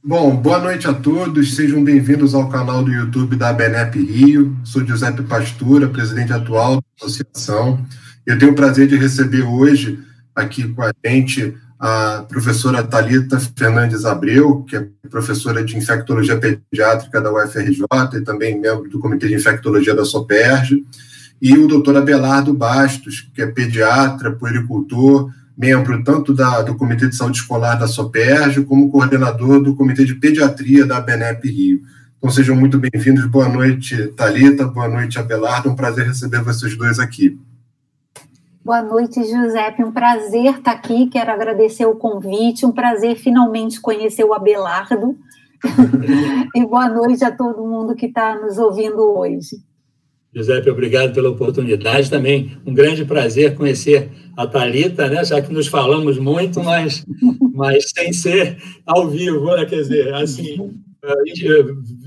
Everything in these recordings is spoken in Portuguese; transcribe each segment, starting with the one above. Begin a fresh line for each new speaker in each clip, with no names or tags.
Bom, boa noite a todos, sejam bem-vindos ao canal do YouTube da ABNEP Rio. Sou Giuseppe Pastura, presidente atual da associação. Eu tenho o prazer de receber hoje aqui com a gente a professora Thalita Fernandes Abreu, que é professora de infectologia pediátrica da UFRJ e também membro do Comitê de Infectologia da SOPERJ, e o doutor Abelardo Bastos, que é pediatra, puericultor, membro tanto do Comitê de Saúde Escolar da SOPERJ, como coordenador do Comitê de Pediatria da ABNEP Rio. Então, sejam muito bem-vindos. Boa noite, Thalita. Boa noite, Abelardo. Um prazer receber vocês dois aqui.
Boa noite, Giuseppe. Um prazer estar aqui. Quero agradecer o convite. Um prazer finalmente conhecer o Abelardo. E boa noite a todo mundo que está nos ouvindo hoje.
Giuseppe, obrigado pela oportunidade. Também um grande prazer conhecer a Thalita, né? Já que nos falamos muito, mas sem ser ao vivo, né? Quer dizer, assim,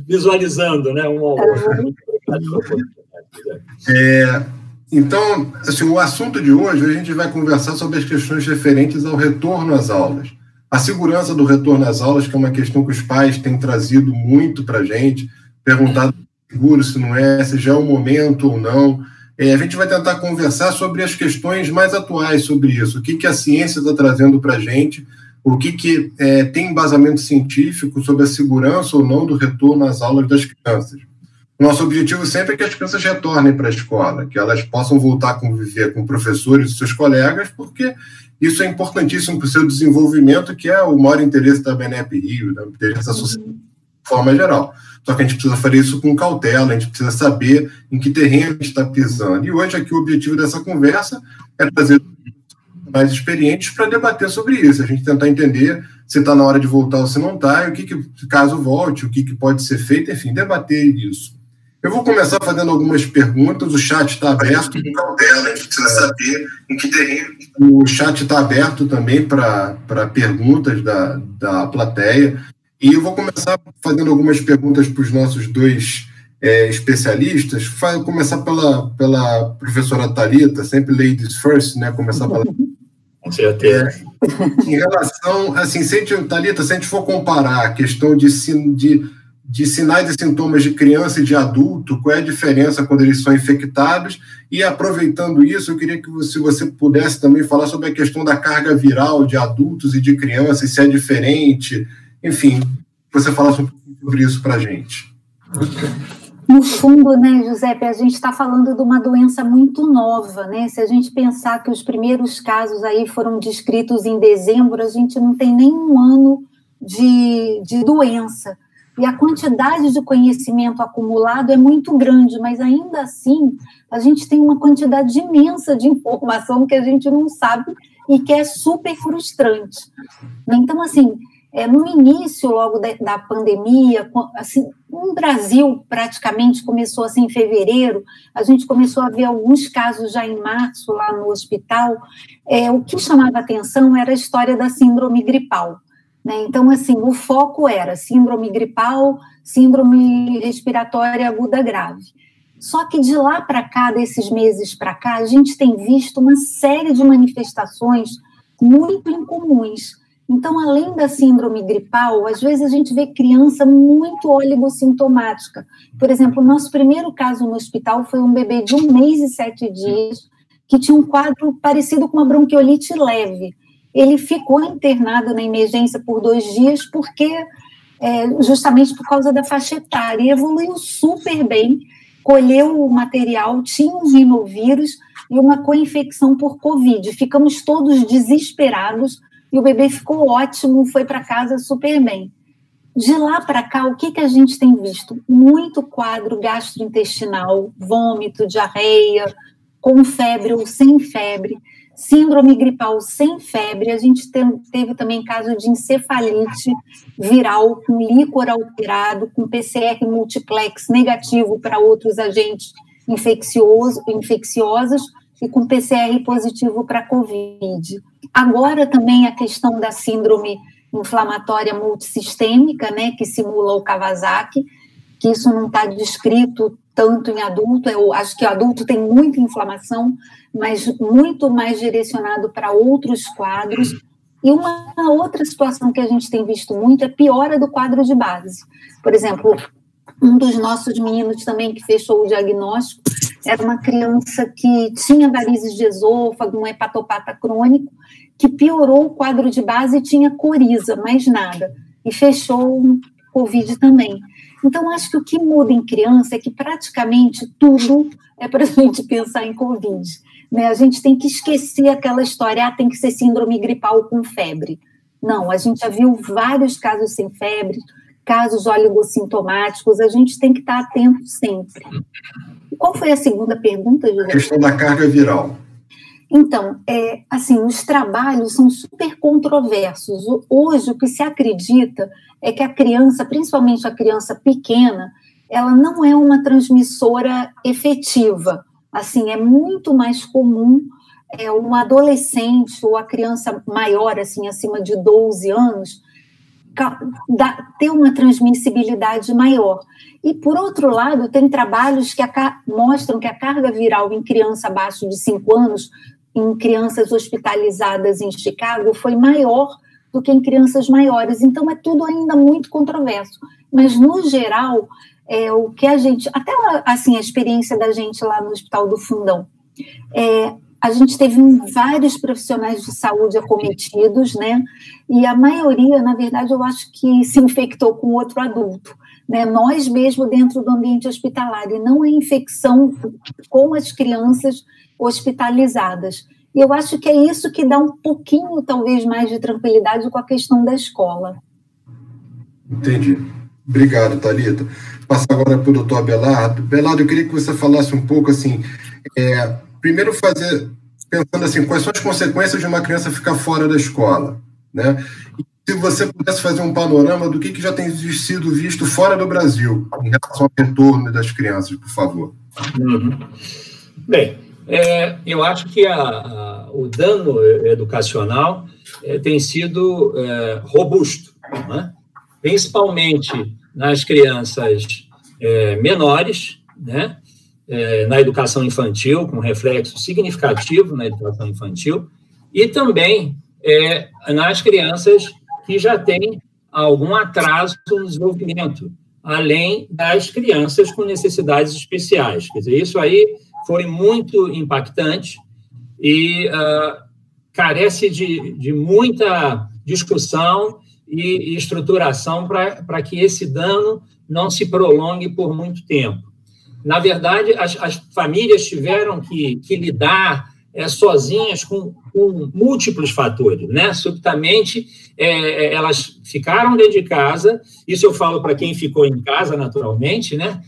visualizando, né? Um ao outro. Muito obrigado pela oportunidade.
Então, assim, o assunto de hoje, a gente vai conversar sobre as questões referentes ao retorno às aulas. A segurança do retorno às aulas, que é uma questão que os pais têm trazido muito para a gente, perguntado seguro, se não é, se já é o momento ou não. A gente vai tentar conversar sobre as questões mais atuais sobre isso, o que a ciência está trazendo para a gente, o que tem embasamento científico sobre a segurança ou não do retorno às aulas das crianças. Nosso objetivo sempre é que as crianças retornem para a escola, que elas possam voltar a conviver com professores e seus colegas, porque isso é importantíssimo para o seu desenvolvimento, que é o maior interesse da ABNEP Rio, o interesse da sociedade de forma geral. Só que a gente precisa fazer isso com cautela, a gente precisa saber em que terreno a gente está pisando. E hoje aqui o objetivo dessa conversa é trazer mais experientes para debater sobre isso, a gente tentar entender se está na hora de voltar ou se não está, e o que caso volte, o que pode ser feito, enfim, debater isso. Eu vou começar fazendo algumas perguntas, o chat está aberto, com cautela, a gente precisa saber em que terreno. O chat está aberto também para perguntas da plateia. E eu vou começar fazendo algumas perguntas para os nossos dois especialistas. Vou começar pela professora Thalita, sempre ladies first, né? Começar pela...
Com certeza.
Em relação, assim, Thalita, se a gente for comparar a questão de sinais e sintomas de criança e de adulto, qual é a diferença quando eles são infectados? E aproveitando isso, eu queria que você pudesse também falar sobre a questão da carga viral de adultos e de crianças, se é diferente. Enfim, você falasse um pouquinho sobre isso para a gente.
No fundo, né, Giuseppe, a gente está falando de uma doença muito nova, né? Se a gente pensar que os primeiros casos aí foram descritos em dezembro, a gente não tem nem um ano de doença. E a quantidade de conhecimento acumulado é muito grande, mas ainda assim a gente tem uma quantidade imensa de informação que a gente não sabe e que é super frustrante. Então, assim, no início logo da pandemia, assim, no Brasil praticamente começou assim em fevereiro, a gente começou a ver alguns casos já em março lá no hospital. O que chamava atenção era a história da síndrome gripal, né? Então, assim, o foco era síndrome gripal, síndrome respiratória aguda grave. Só que de lá para cá, desses meses para cá, a gente tem visto uma série de manifestações muito incomuns. Então, além da síndrome gripal, às vezes a gente vê criança muito oligossintomática. Por exemplo, o nosso primeiro caso no hospital foi um bebê de 1 mês e 7 dias que tinha um quadro parecido com uma bronquiolite leve. Ele ficou internado na emergência por 2 dias porque, justamente por causa da faixa etária, e evoluiu super bem, colheu o material, tinha um rinovírus e uma co-infecção por Covid. Ficamos todos desesperados, e o bebê ficou ótimo, foi para casa super bem. De lá para cá, o que a gente tem visto? Muito quadro gastrointestinal, vômito, diarreia, com febre ou sem febre, síndrome gripal sem febre. A gente teve também caso de encefalite viral com líquor alterado, com PCR multiplex negativo para outros agentes infecciosos e com PCR positivo para Covid. Agora também a questão da síndrome inflamatória multissistêmica, né, que simula o Kawasaki, que isso não está descrito tanto em adulto. Eu acho que o adulto tem muita inflamação, mas muito mais direcionado para outros quadros. E uma outra situação que a gente tem visto muito é piora do quadro de base. Por exemplo, um dos nossos meninos também que fechou o diagnóstico era uma criança que tinha varizes de esôfago, um hepatopata crônico, que piorou o quadro de base e tinha coriza, mais nada. E fechou o Covid também. Então, acho que o que muda em criança é que praticamente tudo é para a gente pensar em Covid. Né? A gente tem que esquecer aquela história, tem que ser síndrome gripal com febre. Não, a gente já viu vários casos sem febre, casos oligossintomáticos, a gente tem que estar atento sempre. E qual foi a segunda pergunta, José?
A questão da carga viral.
Então, assim, os trabalhos são super controversos. Hoje, o que se acredita é que a criança, principalmente a criança pequena, ela não é uma transmissora efetiva. Assim, é muito mais comum um adolescente ou a criança maior, assim, acima de 12 anos, ter uma transmissibilidade maior. E, por outro lado, tem trabalhos que mostram que a carga viral em criança abaixo de 5 anos, em crianças hospitalizadas em Chicago, foi maior do que em crianças maiores. Então, é tudo ainda muito controverso. Mas, no geral, o que a gente... Até, assim, a experiência da gente lá no Hospital do Fundão, a gente teve vários profissionais de saúde acometidos, né? E a maioria, na verdade, eu acho que se infectou com outro adulto, né? Nós mesmo dentro do ambiente hospitalar, e não é infecção com as crianças hospitalizadas. E eu acho que é isso que dá um pouquinho, talvez, mais de tranquilidade com a questão da escola.
Entendi. Obrigado, Thalita. Passo agora para o doutor Abelardo. Abelardo, eu queria que você falasse um pouco, assim, primeiro pensando assim, quais são as consequências de uma criança ficar fora da escola, né? E se você pudesse fazer um panorama do que já tem sido visto fora do Brasil em relação ao retorno das crianças, por favor.
Uhum. Bem, eu acho que o dano educacional tem sido robusto, né? Principalmente nas crianças menores, né? Na educação infantil, com reflexo significativo na educação infantil, e também nas crianças que já têm algum atraso no desenvolvimento, além das crianças com necessidades especiais. Quer dizer, isso aí foi muito impactante e carece de muita discussão e estruturação para que esse dano não se prolongue por muito tempo. Na verdade, as famílias tiveram que lidar sozinhas com múltiplos fatores, né? Subitamente, elas ficaram dentro de casa, isso eu falo para quem ficou em casa, naturalmente, né?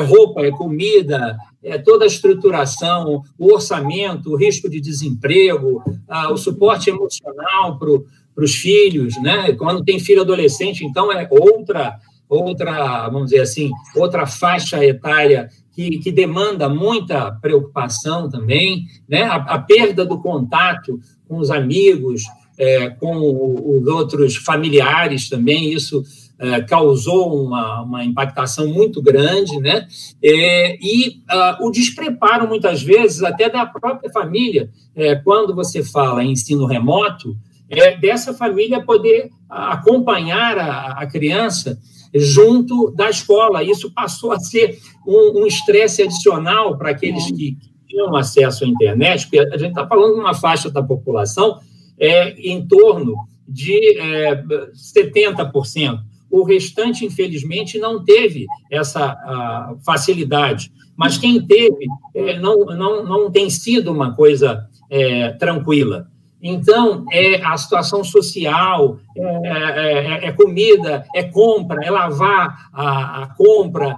Roupa, comida, toda a estruturação, o orçamento, o risco de desemprego, o suporte emocional para os filhos, né? Quando tem filho adolescente, então é outra, vamos dizer assim, outra faixa etária que demanda muita preocupação também, né? A perda do contato com os amigos, com os outros familiares também, isso causou uma impactação muito grande, né? E o despreparo, muitas vezes, até da própria família, quando você fala em ensino remoto, dessa família poder acompanhar a criança junto da escola. Isso passou a ser um estresse adicional para aqueles que tinham acesso à internet, porque a gente está falando de uma faixa da população em torno de 70%. O restante, infelizmente, não teve essa facilidade. Mas quem teve não tem sido uma coisa tranquila. Então, a situação social, comida, compra, lavar a compra,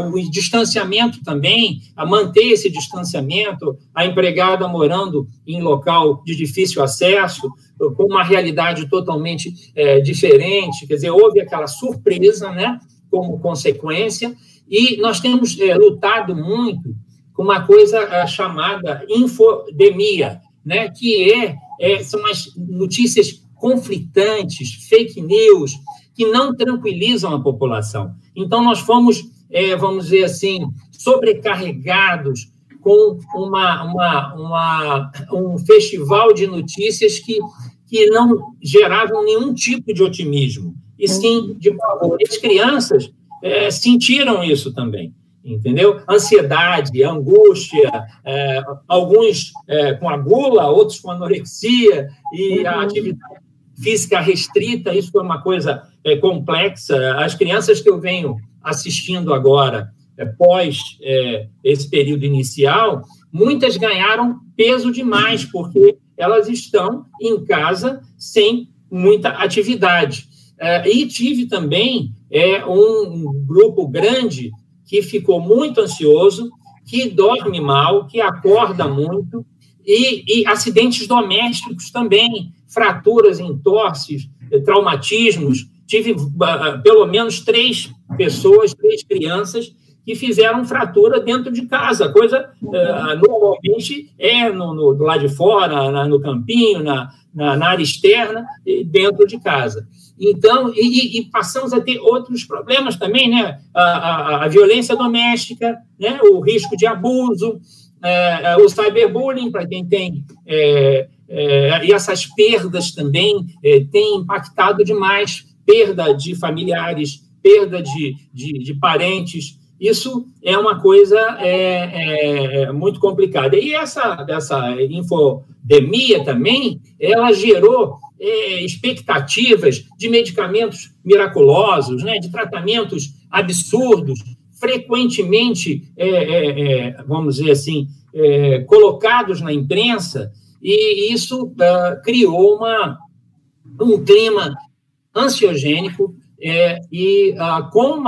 o distanciamento também, a manter esse distanciamento, a empregada morando em local de difícil acesso, com uma realidade totalmente diferente, quer dizer, houve aquela surpresa, né, como consequência, e nós temos lutado muito com uma coisa chamada infodemia, né, que são as notícias conflitantes, fake news, que não tranquilizam a população. Então, nós fomos, vamos dizer assim, sobrecarregados com um festival de notícias que não geravam nenhum tipo de otimismo, e sim de pavor. E as crianças sentiram isso também, entendeu? Ansiedade, angústia, alguns com a gula, outros com anorexia, e a atividade física restrita, isso foi uma coisa complexa. As crianças que eu venho assistindo agora, pós esse período inicial, muitas ganharam peso demais, porque elas estão em casa sem muita atividade. E tive também um grupo grande que ficou muito ansioso, que dorme mal, que acorda muito, e acidentes domésticos também, fraturas, entorses, traumatismos. Tive pelo menos 3 crianças que fizeram fratura dentro de casa, coisa normalmente do lado de fora, no campinho, na área externa, dentro de casa. Então, e passamos a ter outros problemas também, né? A violência doméstica, né? O risco de abuso, o cyberbullying, para quem tem... e essas perdas também têm impactado demais, perda de familiares, perda de parentes. Isso é uma coisa muito complicada. E essa infodemia também, ela gerou expectativas de medicamentos miraculosos, né, de tratamentos absurdos, frequentemente, vamos dizer assim, colocados na imprensa, e isso criou um clima ansiogênico, com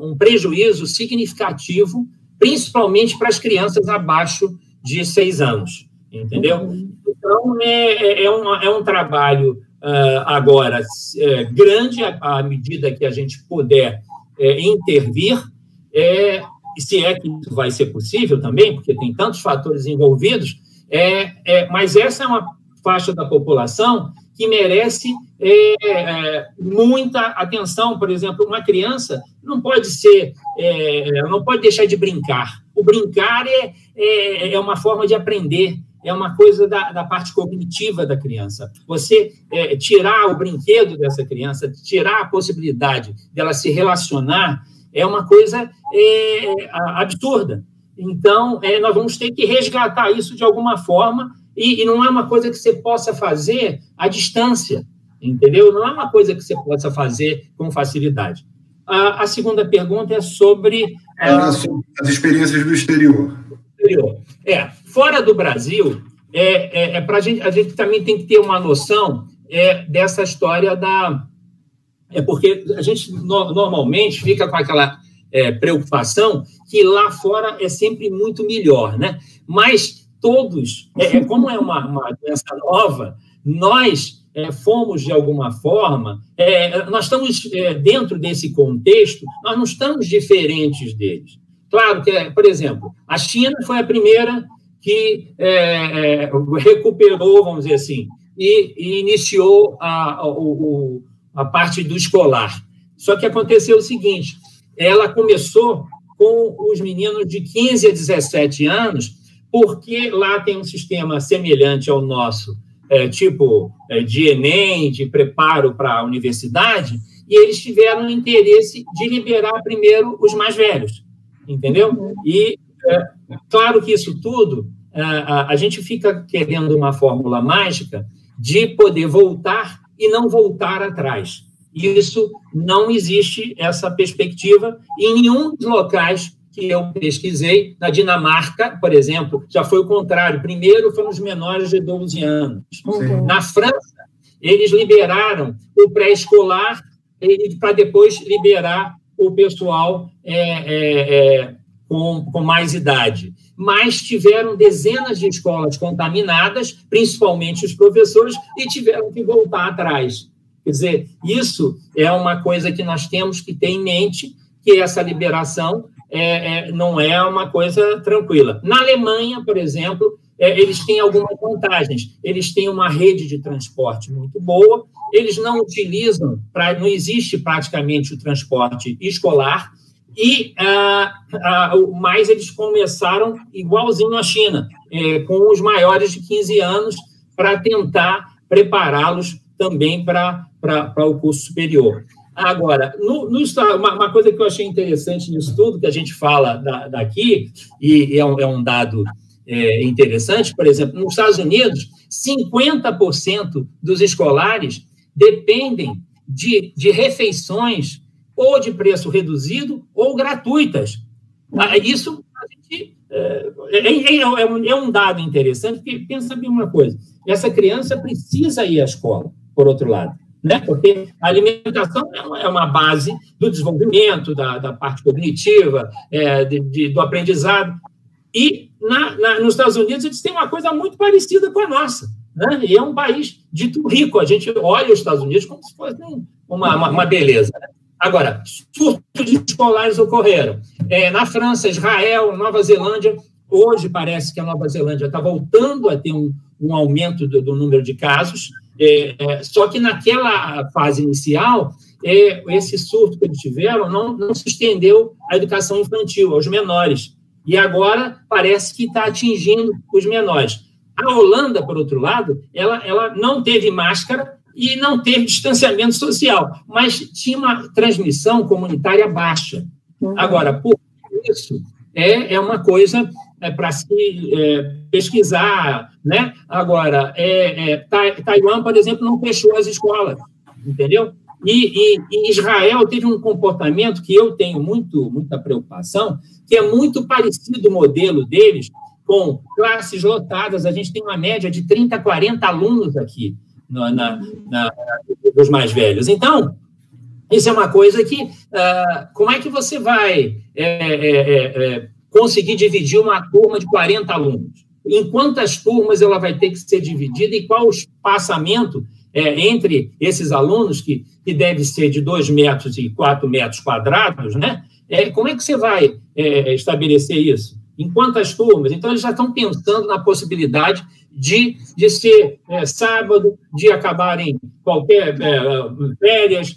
um prejuízo significativo, principalmente para as crianças abaixo de 6 anos, entendeu? Então, é um trabalho agora grande, à medida que a gente puder intervir, se é que isso vai ser possível também, porque tem tantos fatores envolvidos, mas essa é uma faixa da população que merece muita atenção. Por exemplo, uma criança não pode deixar de brincar. O brincar é uma forma de aprender, é uma coisa da parte cognitiva da criança. Você tirar o brinquedo dessa criança, tirar a possibilidade dela se relacionar, é uma coisa absurda. Então, nós vamos ter que resgatar isso de alguma forma, e não é uma coisa que você possa fazer à distância, entendeu? Não é uma coisa que você possa fazer com facilidade. A segunda pergunta é sobre...
as experiências do exterior.
Fora do Brasil, a gente também tem que ter uma noção dessa história porque a gente normalmente fica com aquela preocupação que lá fora é sempre muito melhor, né? Mas todos, como é uma doença nova, nós fomos, de alguma forma, nós estamos dentro desse contexto, nós não estamos diferentes deles. Claro que, por exemplo, a China foi a primeira que recuperou, vamos dizer assim, e iniciou a parte do escolar. Só que aconteceu o seguinte, ela começou com os meninos de 15 a 17 anos, porque lá tem um sistema semelhante ao nosso, tipo de Enem, de preparo para a universidade, e eles tiveram interesse de liberar primeiro os mais velhos, entendeu? E, claro que isso tudo, a gente fica querendo uma fórmula mágica de poder voltar e não voltar atrás. Isso não existe, essa perspectiva, em nenhum dos locais que eu pesquisei. Na Dinamarca, por exemplo, já foi o contrário. Primeiro foram os menores de 12 anos. Uhum. Na França, eles liberaram o pré-escolar para depois liberar o pessoal com mais idade. Mas tiveram dezenas de escolas contaminadas, principalmente os professores, e tiveram que voltar atrás. Quer dizer, isso é uma coisa que nós temos que ter em mente, que essa liberação não é uma coisa tranquila. Na Alemanha, por exemplo, eles têm algumas vantagens. Eles têm uma rede de transporte muito boa, eles não utilizam, não existe praticamente o transporte escolar,
E mas eles começaram igualzinho à China, com os maiores de 15 anos, para tentar prepará-los também para o curso superior. Agora, uma coisa que eu achei interessante nisso tudo, que a gente fala daqui, e é um dado interessante, por exemplo, nos Estados Unidos, 50% dos escolares dependem de refeições ou de preço reduzido ou gratuitas. Isso é um dado interessante, porque pensa bem uma coisa, essa criança precisa ir à escola, por outro lado, né? Porque a alimentação é uma base do desenvolvimento, da parte cognitiva, do aprendizado. E nos Estados Unidos eles têm uma coisa muito parecida com a nossa, né? E é um país dito rico. A gente olha os Estados Unidos como se fosse uma beleza, né? Agora, surtos escolares ocorreram na França, Israel, Nova Zelândia. Hoje parece que a Nova Zelândia está voltando a ter um aumento do número de casos, só que naquela fase inicial, esse surto que eles tiveram não se estendeu à educação infantil, aos menores. E agora parece que está atingindo os menores. A Holanda, por outro lado, ela não teve máscara e não teve distanciamento social, mas tinha uma transmissão comunitária baixa. Agora, por isso, é uma coisa para se pesquisar, né? Agora, Taiwan, por exemplo, não fechou as escolas, entendeu? E Israel teve um comportamento que eu tenho muita preocupação, que é muito parecido o modelo deles com classes lotadas. A gente tem uma média de 30, 40 alunos aqui, dos mais velhos. Então, isso é uma coisa que... como é que você vai conseguir dividir uma turma de 40 alunos? Em quantas turmas ela vai ter que ser dividida e qual o espaçamento entre esses alunos, que deve ser de 2 metros e 4 metros quadrados, né? Como é que você vai estabelecer isso? Em quantas turmas? Então, eles já estão pensando na possibilidade de ser sábado, de acabarem qualquer férias.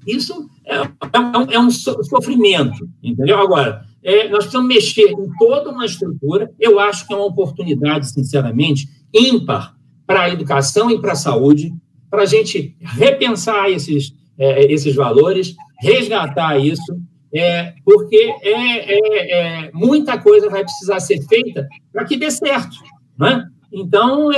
Isso é um sofrimento, entendeu? Agora, nós precisamos mexer em toda uma estrutura. Eu acho que é uma oportunidade, sinceramente, ímpar para a educação e para a saúde, para a gente repensar esses valores, resgatar isso, porque muita coisa vai precisar ser feita para que dê certo, né? Então,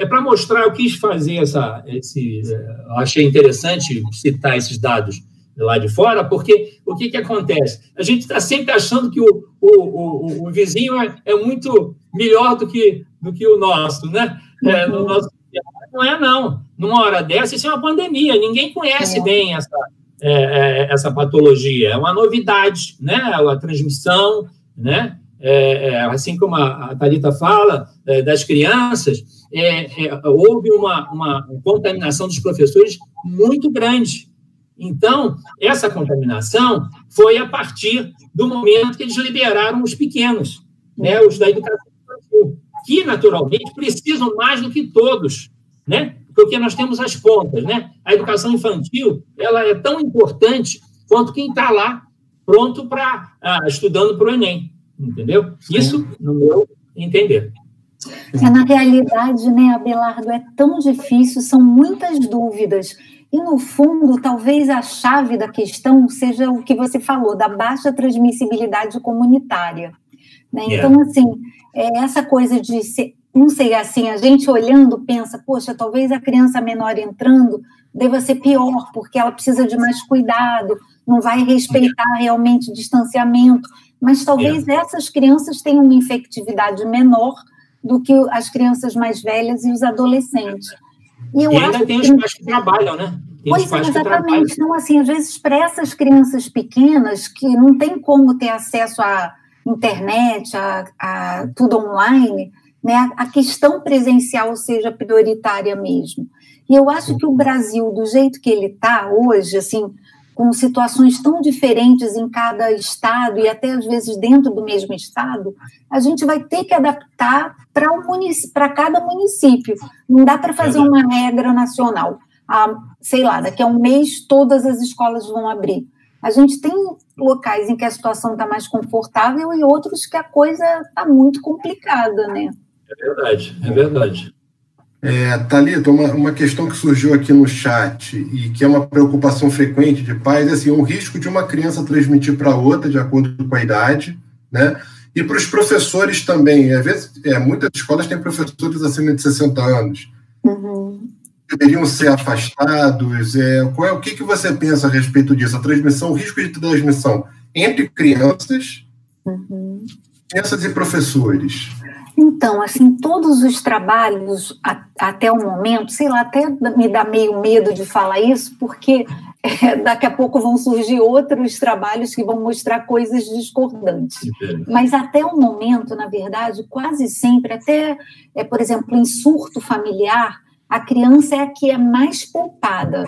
para mostrar, eu quis fazer eu achei interessante citar esses dados lá de fora, porque o que acontece? A gente está sempre achando que o vizinho é muito melhor do que o nosso, né? No nosso... Não não. Numa hora dessa, isso é uma pandemia, ninguém conhece bem essa patologia, é uma novidade, né? A transmissão, né? Assim como a Thalita fala, das crianças, houve uma contaminação dos professores muito grande. Então, essa contaminação foi a partir do momento que eles liberaram os pequenos, né, os da educação infantil, que, naturalmente, precisam mais do que todos, né, porque nós temos as pontas, né? A educação infantil, ela é tão importante quanto quem está lá pronto estudando para o Enem, entendeu? Isso, no meu entender.
Na realidade, né, Abelardo, é tão difícil, são muitas dúvidas. E, no fundo, talvez a chave da questão seja o que você falou, da baixa transmissibilidade comunitária, né? Então, assim, essa coisa de ser, não sei, assim, a gente olhando pensa, poxa, talvez a criança menor entrando deva ser pior, porque ela precisa de mais cuidado, não vai respeitar realmente o distanciamento, mas talvez essas crianças tenham uma infectividade menor do que as crianças mais velhas e os adolescentes.
E ainda tem os pais que trabalham, né?
Pois é, exatamente. Então, assim, às vezes, para essas crianças pequenas que não tem como ter acesso à internet, a tudo online, né, a questão presencial seja prioritária mesmo. E eu acho que o Brasil, do jeito que ele está hoje, assim, com situações tão diferentes em cada estado e até, às vezes, dentro do mesmo estado, a gente vai ter que adaptar para cada município. Não dá para fazer uma regra nacional. Sei lá, daqui a um mês todas as escolas vão abrir. A gente tem locais em que a situação está mais confortável e outros que a coisa está muito complicada, né?
É verdade, é verdade.
Thalita, uma questão que surgiu aqui no chat e que é uma preocupação frequente de pais, é assim, o risco de uma criança transmitir para outra, de acordo com a idade, né? E para os professores também. Às vezes, muitas escolas têm professores acima de 60 anos. Deveriam ser afastados. O que você pensa a respeito disso? A transmissão, o risco de transmissão entre crianças, crianças e professores.
Então, assim, todos os trabalhos até o momento, sei lá, até me dá meio medo de falar isso, porque daqui a pouco vão surgir outros trabalhos que vão mostrar coisas discordantes. Mas até o momento, na verdade, quase sempre, até, por exemplo, em surto familiar, a criança é a que é mais poupada.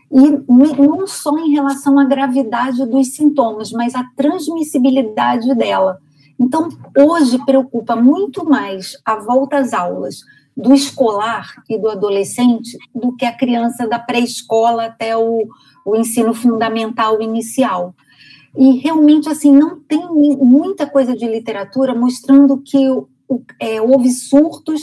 E não só em relação à gravidade dos sintomas, mas à transmissibilidade dela. Então, hoje preocupa muito mais a volta às aulas do escolar e do adolescente do que a criança da pré-escola até o ensino fundamental inicial. E realmente, assim, não tem muita coisa de literatura mostrando que houve surtos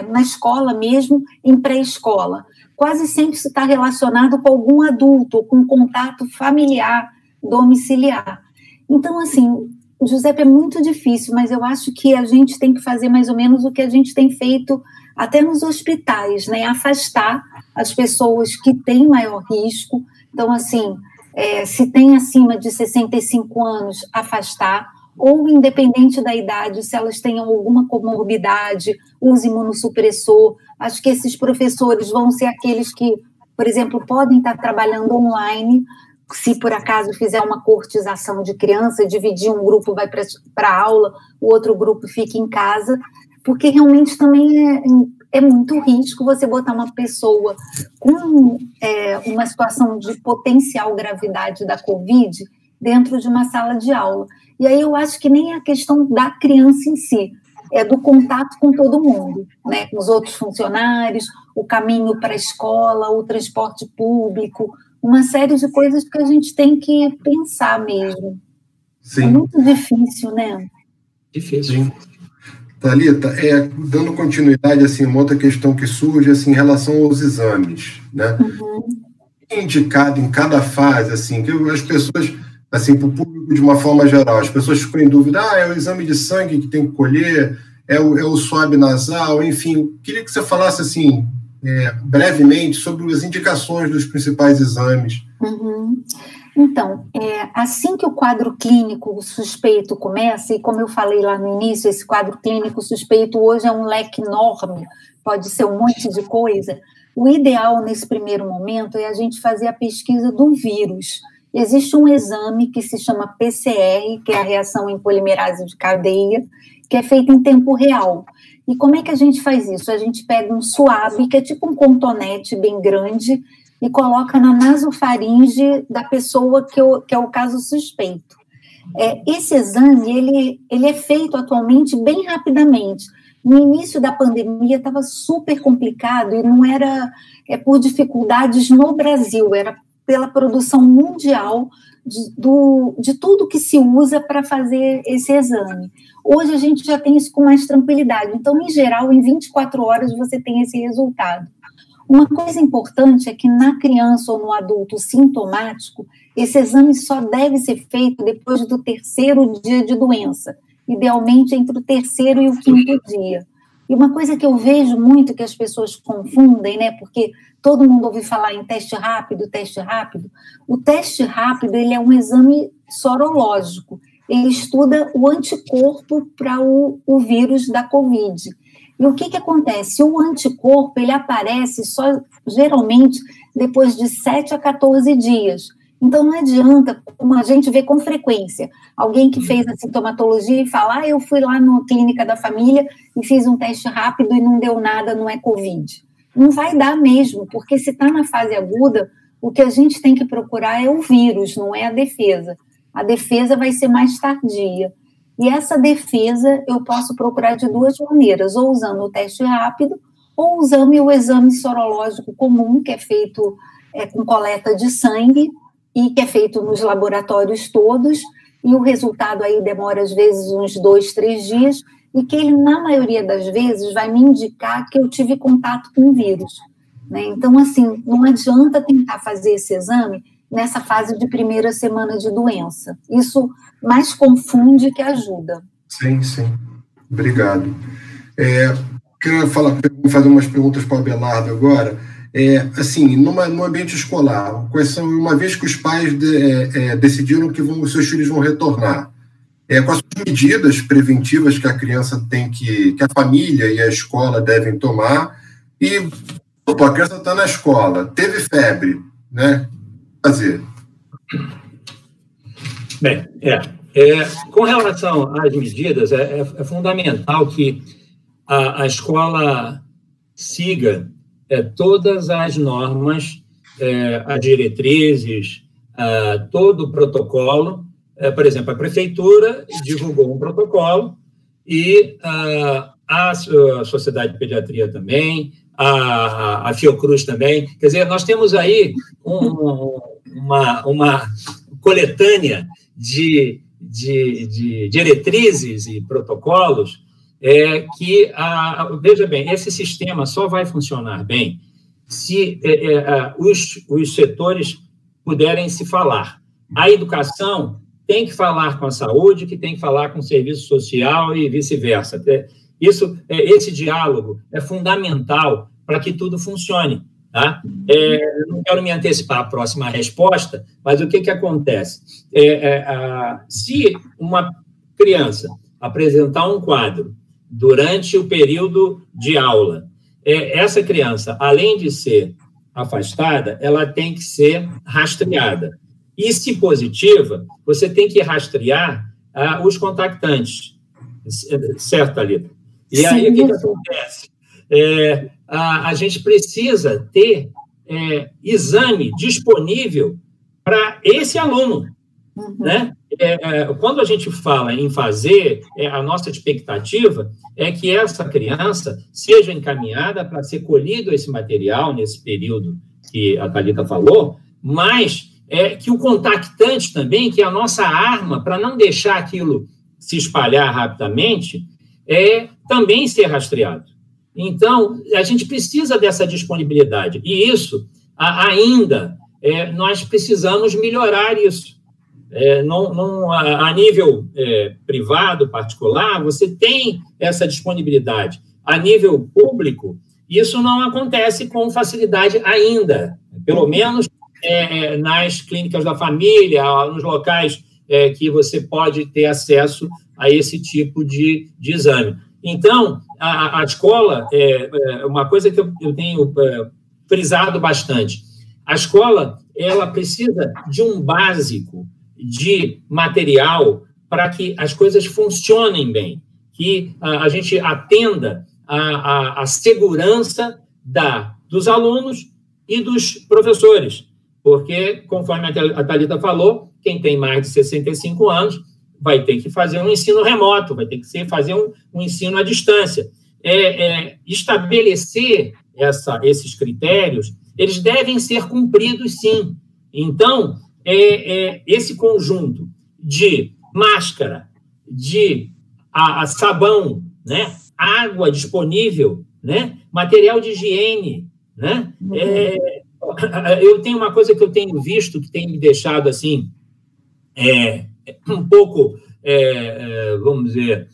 na escola mesmo, em pré-escola. Quase sempre isso está relacionado com algum adulto, ou com contato familiar, domiciliar. Então, assim, Giuseppe, é muito difícil, mas eu acho que a gente tem que fazer mais ou menos o que a gente tem feito até nos hospitais, né? Afastar as pessoas que têm maior risco. Então, assim, se tem acima de 65 anos, afastar, ou independente da idade, se elas tenham alguma comorbidade, uso imunossupressor. Acho que esses professores vão ser aqueles que, por exemplo, podem estar trabalhando online. Se por acaso fizer uma coortização de criança, dividir um grupo vai para a aula, o outro grupo fica em casa, porque realmente também é muito risco você botar uma pessoa com uma situação de potencial gravidade da Covid dentro de uma sala de aula. E aí eu acho que nem é a questão da criança em si, é do contato com todo mundo, né? Com os outros funcionários, o caminho para a escola, o transporte público, uma série de coisas que a gente tem que pensar mesmo.
Sim.
É muito difícil, né?
Difícil.
Sim. Thalita, dando continuidade, assim, uma outra questão que surge, assim, em relação aos exames, né? Indicado em cada fase, assim, que as pessoas, assim, para o público de uma forma geral, as pessoas ficam em dúvida, é o exame de sangue que tem que colher, é o swab nasal, enfim, queria que você falasse, assim, brevemente sobre as indicações dos principais exames.
Então, assim que o quadro clínico suspeito começa, e como eu falei lá no início, esse quadro clínico suspeito hoje é um leque enorme, pode ser um monte de coisa, o ideal nesse primeiro momento é a gente fazer a pesquisa do vírus. Existe um exame que se chama PCR, que é a reação em polimerase de cadeia, que é feito em tempo real. E como é que a gente faz isso? A gente pega um swab, que é tipo um cotonete bem grande, e coloca na nasofaringe da pessoa que é o caso suspeito. Esse exame, ele é feito atualmente bem rapidamente. No início da pandemia estava super complicado e não era por dificuldades no Brasil, era pela produção mundial de tudo que se usa para fazer esse exame. Hoje a gente já tem isso com mais tranquilidade. Então, em geral, em 24 horas você tem esse resultado. Uma coisa importante é que na criança ou no adulto sintomático, esse exame só deve ser feito depois do 3º dia de doença, idealmente entre o 3º e o 5º dia. E uma coisa que eu vejo muito que as pessoas confundem, né, porque todo mundo ouve falar em teste rápido, o teste rápido ele é um exame sorológico, ele estuda o anticorpo para o vírus da Covid. E o que acontece? O anticorpo, ele aparece só, geralmente, depois de 7 a 14 dias. Então, não adianta, como a gente vê com frequência, alguém que fez a sintomatologia e fala, eu fui lá na clínica da família e fiz um teste rápido e não deu nada, não é Covid. Não vai dar mesmo, porque se está na fase aguda, o que a gente tem que procurar é o vírus, não é a defesa. A defesa vai ser mais tardia. E essa defesa eu posso procurar de 2 maneiras, ou usando o teste rápido, ou usando o exame sorológico comum, que é feito com coleta de sangue, e que é feito nos laboratórios todos, e o resultado aí demora, às vezes, uns 2, 3 dias, e que ele, na maioria das vezes, vai me indicar que eu tive contato com o vírus, né? Então, assim, não adianta tentar fazer esse exame nessa fase de primeira semana de doença. Isso mais confunde que ajuda.
Sim, sim. Obrigado. Quero fazer umas perguntas para o Abelardo agora. Assim, no ambiente escolar, uma vez que os pais decidiram que os seus filhos vão retornar, quais são as medidas preventivas que a criança que a família e a escola devem tomar? E a criança está na escola, teve febre, né? Fazer.
Bem, com relação às medidas, é fundamental que a escola siga todas as normas, as diretrizes, todo o protocolo. Por exemplo, a prefeitura divulgou um protocolo e a Sociedade de Pediatria também, a Fiocruz também. Quer dizer, nós temos aí uma coletânea de diretrizes e protocolos que, veja bem, esse sistema só vai funcionar bem se os setores puderem se falar. A educação tem que falar com a saúde, que tem que falar com o serviço social e vice-versa. Esse diálogo é fundamental para que tudo funcione. Tá? Não quero me antecipar à próxima resposta, mas o que acontece? Se uma criança apresentar um quadro durante o período de aula, essa criança, além de ser afastada, ela tem que ser rastreada. E, se positiva, você tem que rastrear os contactantes. Certo, Thalita? E aí, o que acontece? A gente precisa ter exame disponível para esse aluno. Uhum. Né? Quando a gente fala em fazer, a nossa expectativa é que essa criança seja encaminhada para ser colhido esse material nesse período que a Thalita falou, mas que o contactante também, que é a nossa arma para não deixar aquilo se espalhar rapidamente, também ser rastreado. Então, a gente precisa dessa disponibilidade. E isso, ainda, nós precisamos melhorar isso. A nível privado, particular, você tem essa disponibilidade. A nível público, isso não acontece com facilidade ainda, pelo menos nas clínicas da família, nos locais que você pode ter acesso a esse tipo de exame. Então, a escola, uma coisa que eu tenho frisado bastante, a escola ela precisa de um básico de material para que as coisas funcionem bem, que a gente atenda a segurança dos alunos e dos professores, porque, conforme a Thalita falou, quem tem mais de 65 anos vai ter que fazer um ensino remoto, vai ter que fazer um ensino à distância. Estabelecer esses critérios, eles devem ser cumpridos, sim. Então, esse conjunto de máscara, de sabão, né, água disponível, né, material de higiene, né, eu tenho uma coisa que eu tenho visto que tem me deixado assim um pouco, vamos dizer,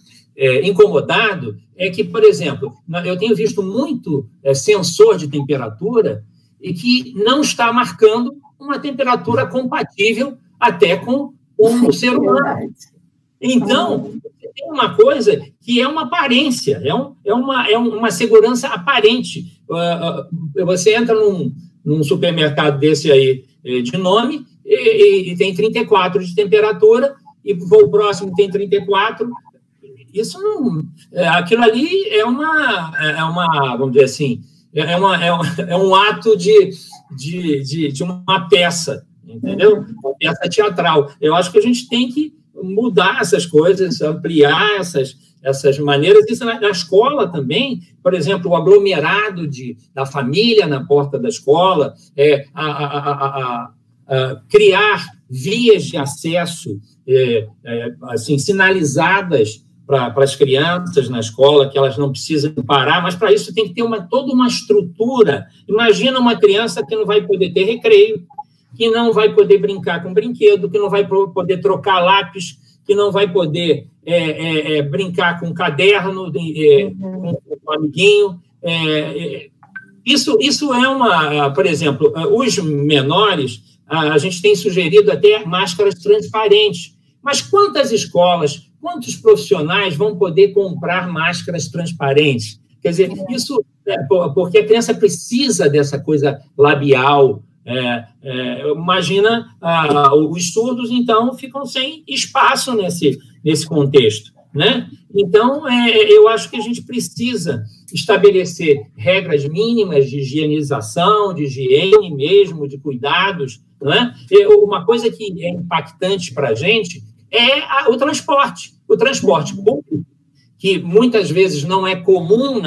incomodado, é que, por exemplo, eu tenho visto muito sensor de temperatura e que não está marcando uma temperatura compatível até com o ser humano. Então, tem uma coisa que é uma aparência, é uma segurança aparente. Você entra num supermercado desse aí de nome e tem 34 de temperatura, e o próximo tem 34. Isso não... Aquilo ali é uma vamos dizer assim, é um ato de uma peça, entendeu? Uma peça teatral. Eu acho que a gente tem que mudar essas coisas, ampliar essas maneiras. Isso na escola também, por exemplo, o aglomerado da família na porta da escola, criar vias de acesso assim, sinalizadas para as crianças na escola, que elas não precisam parar, mas para isso tem que ter toda uma estrutura. Imagina uma criança que não vai poder ter recreio, que não vai poder brincar com brinquedo, que não vai poder trocar lápis, que não vai poder brincar com caderno, com um amiguinho. Isso é por exemplo, os menores, a gente tem sugerido até máscaras transparentes, mas quantas escolas, quantos profissionais vão poder comprar máscaras transparentes? Quer dizer, isso porque a criança precisa dessa coisa labial. Imagina, os surdos, então, ficam sem espaço nesse contexto, né? Então, eu acho que a gente precisa estabelecer regras mínimas de higienização, de higiene mesmo, de cuidados, né? Uma coisa que é impactante para a gente é o transporte público, que muitas vezes não é comum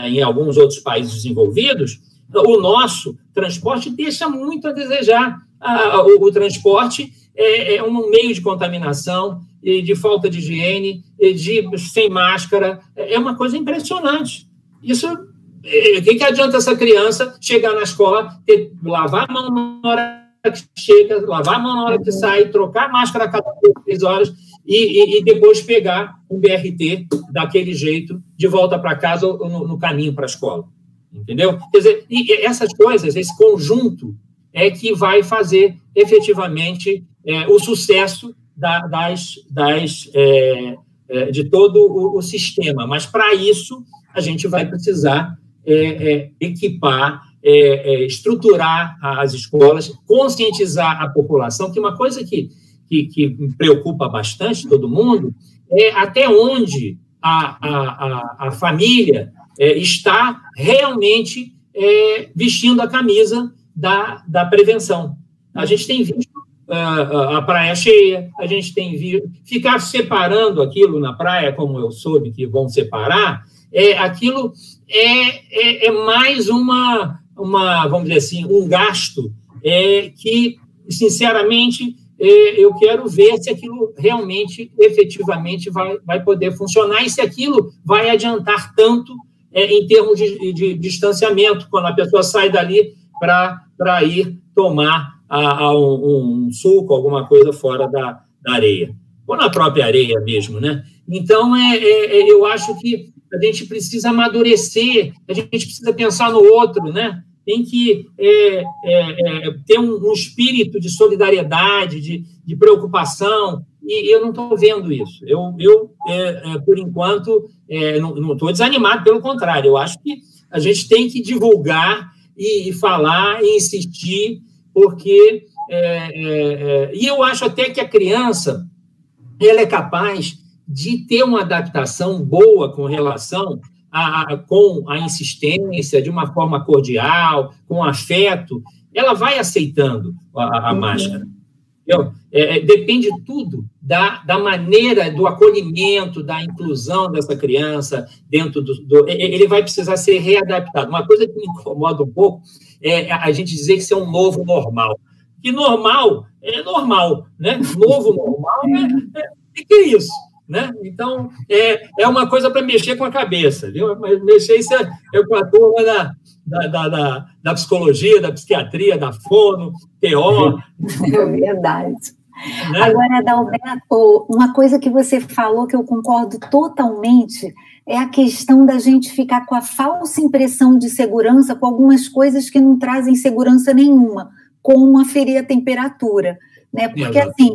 em alguns outros países desenvolvidos. O nosso transporte deixa muito a desejar. O transporte é um meio de contaminação, de falta de higiene, sem máscara. É uma coisa impressionante. Isso, o que adianta essa criança chegar na escola, lavar a mão na hora que chega, lavar a mão na hora que sai, trocar a máscara a cada 3 horas e depois pegar um BRT daquele jeito de volta para casa ou no caminho para a escola? Entendeu? Quer dizer, e essas coisas, esse conjunto é que vai fazer efetivamente o sucesso de todo o sistema. Mas, para isso, a gente vai precisar equipar, estruturar as escolas, conscientizar a população, que uma coisa que me preocupa bastante todo mundo é até onde a família está realmente vestindo a camisa da prevenção. A gente tem visto a praia cheia, a gente tem visto ficar separando aquilo na praia, como eu soube que vão separar, aquilo é mais vamos dizer assim, um gasto que, sinceramente, eu quero ver se aquilo realmente, efetivamente, vai poder funcionar e se aquilo vai adiantar tanto em termos de distanciamento, quando a pessoa sai dali para ir tomar um suco, alguma coisa fora da areia, ou na própria areia mesmo, né? Então, eu acho que a gente precisa amadurecer, a gente precisa pensar no outro, né? Tem que ter um espírito de solidariedade, de preocupação, e eu não estou vendo isso. Eu por enquanto, não estou desanimado, pelo contrário, eu acho que a gente tem que divulgar e falar e insistir, porque... e eu acho até que a criança ela é capaz de ter uma adaptação boa com relação com a insistência, de uma forma cordial, com afeto, ela vai aceitando a máscara. Depende tudo da maneira, do acolhimento, da inclusão dessa criança dentro ele vai precisar ser readaptado. Uma coisa que me incomoda um pouco é a gente dizer que isso é um novo normal. Que normal é normal, né? Novo normal que é isso? Né? Então, é uma coisa para mexer com a cabeça, viu? Mexer isso com a turma da psicologia, da psiquiatria, da fono, TO.
É verdade. Né? Agora, Adalberto, uma coisa que você falou que eu concordo totalmente é a questão da gente ficar com a falsa impressão de segurança com algumas coisas que não trazem segurança nenhuma, como aferir a temperatura, né? Porque, assim,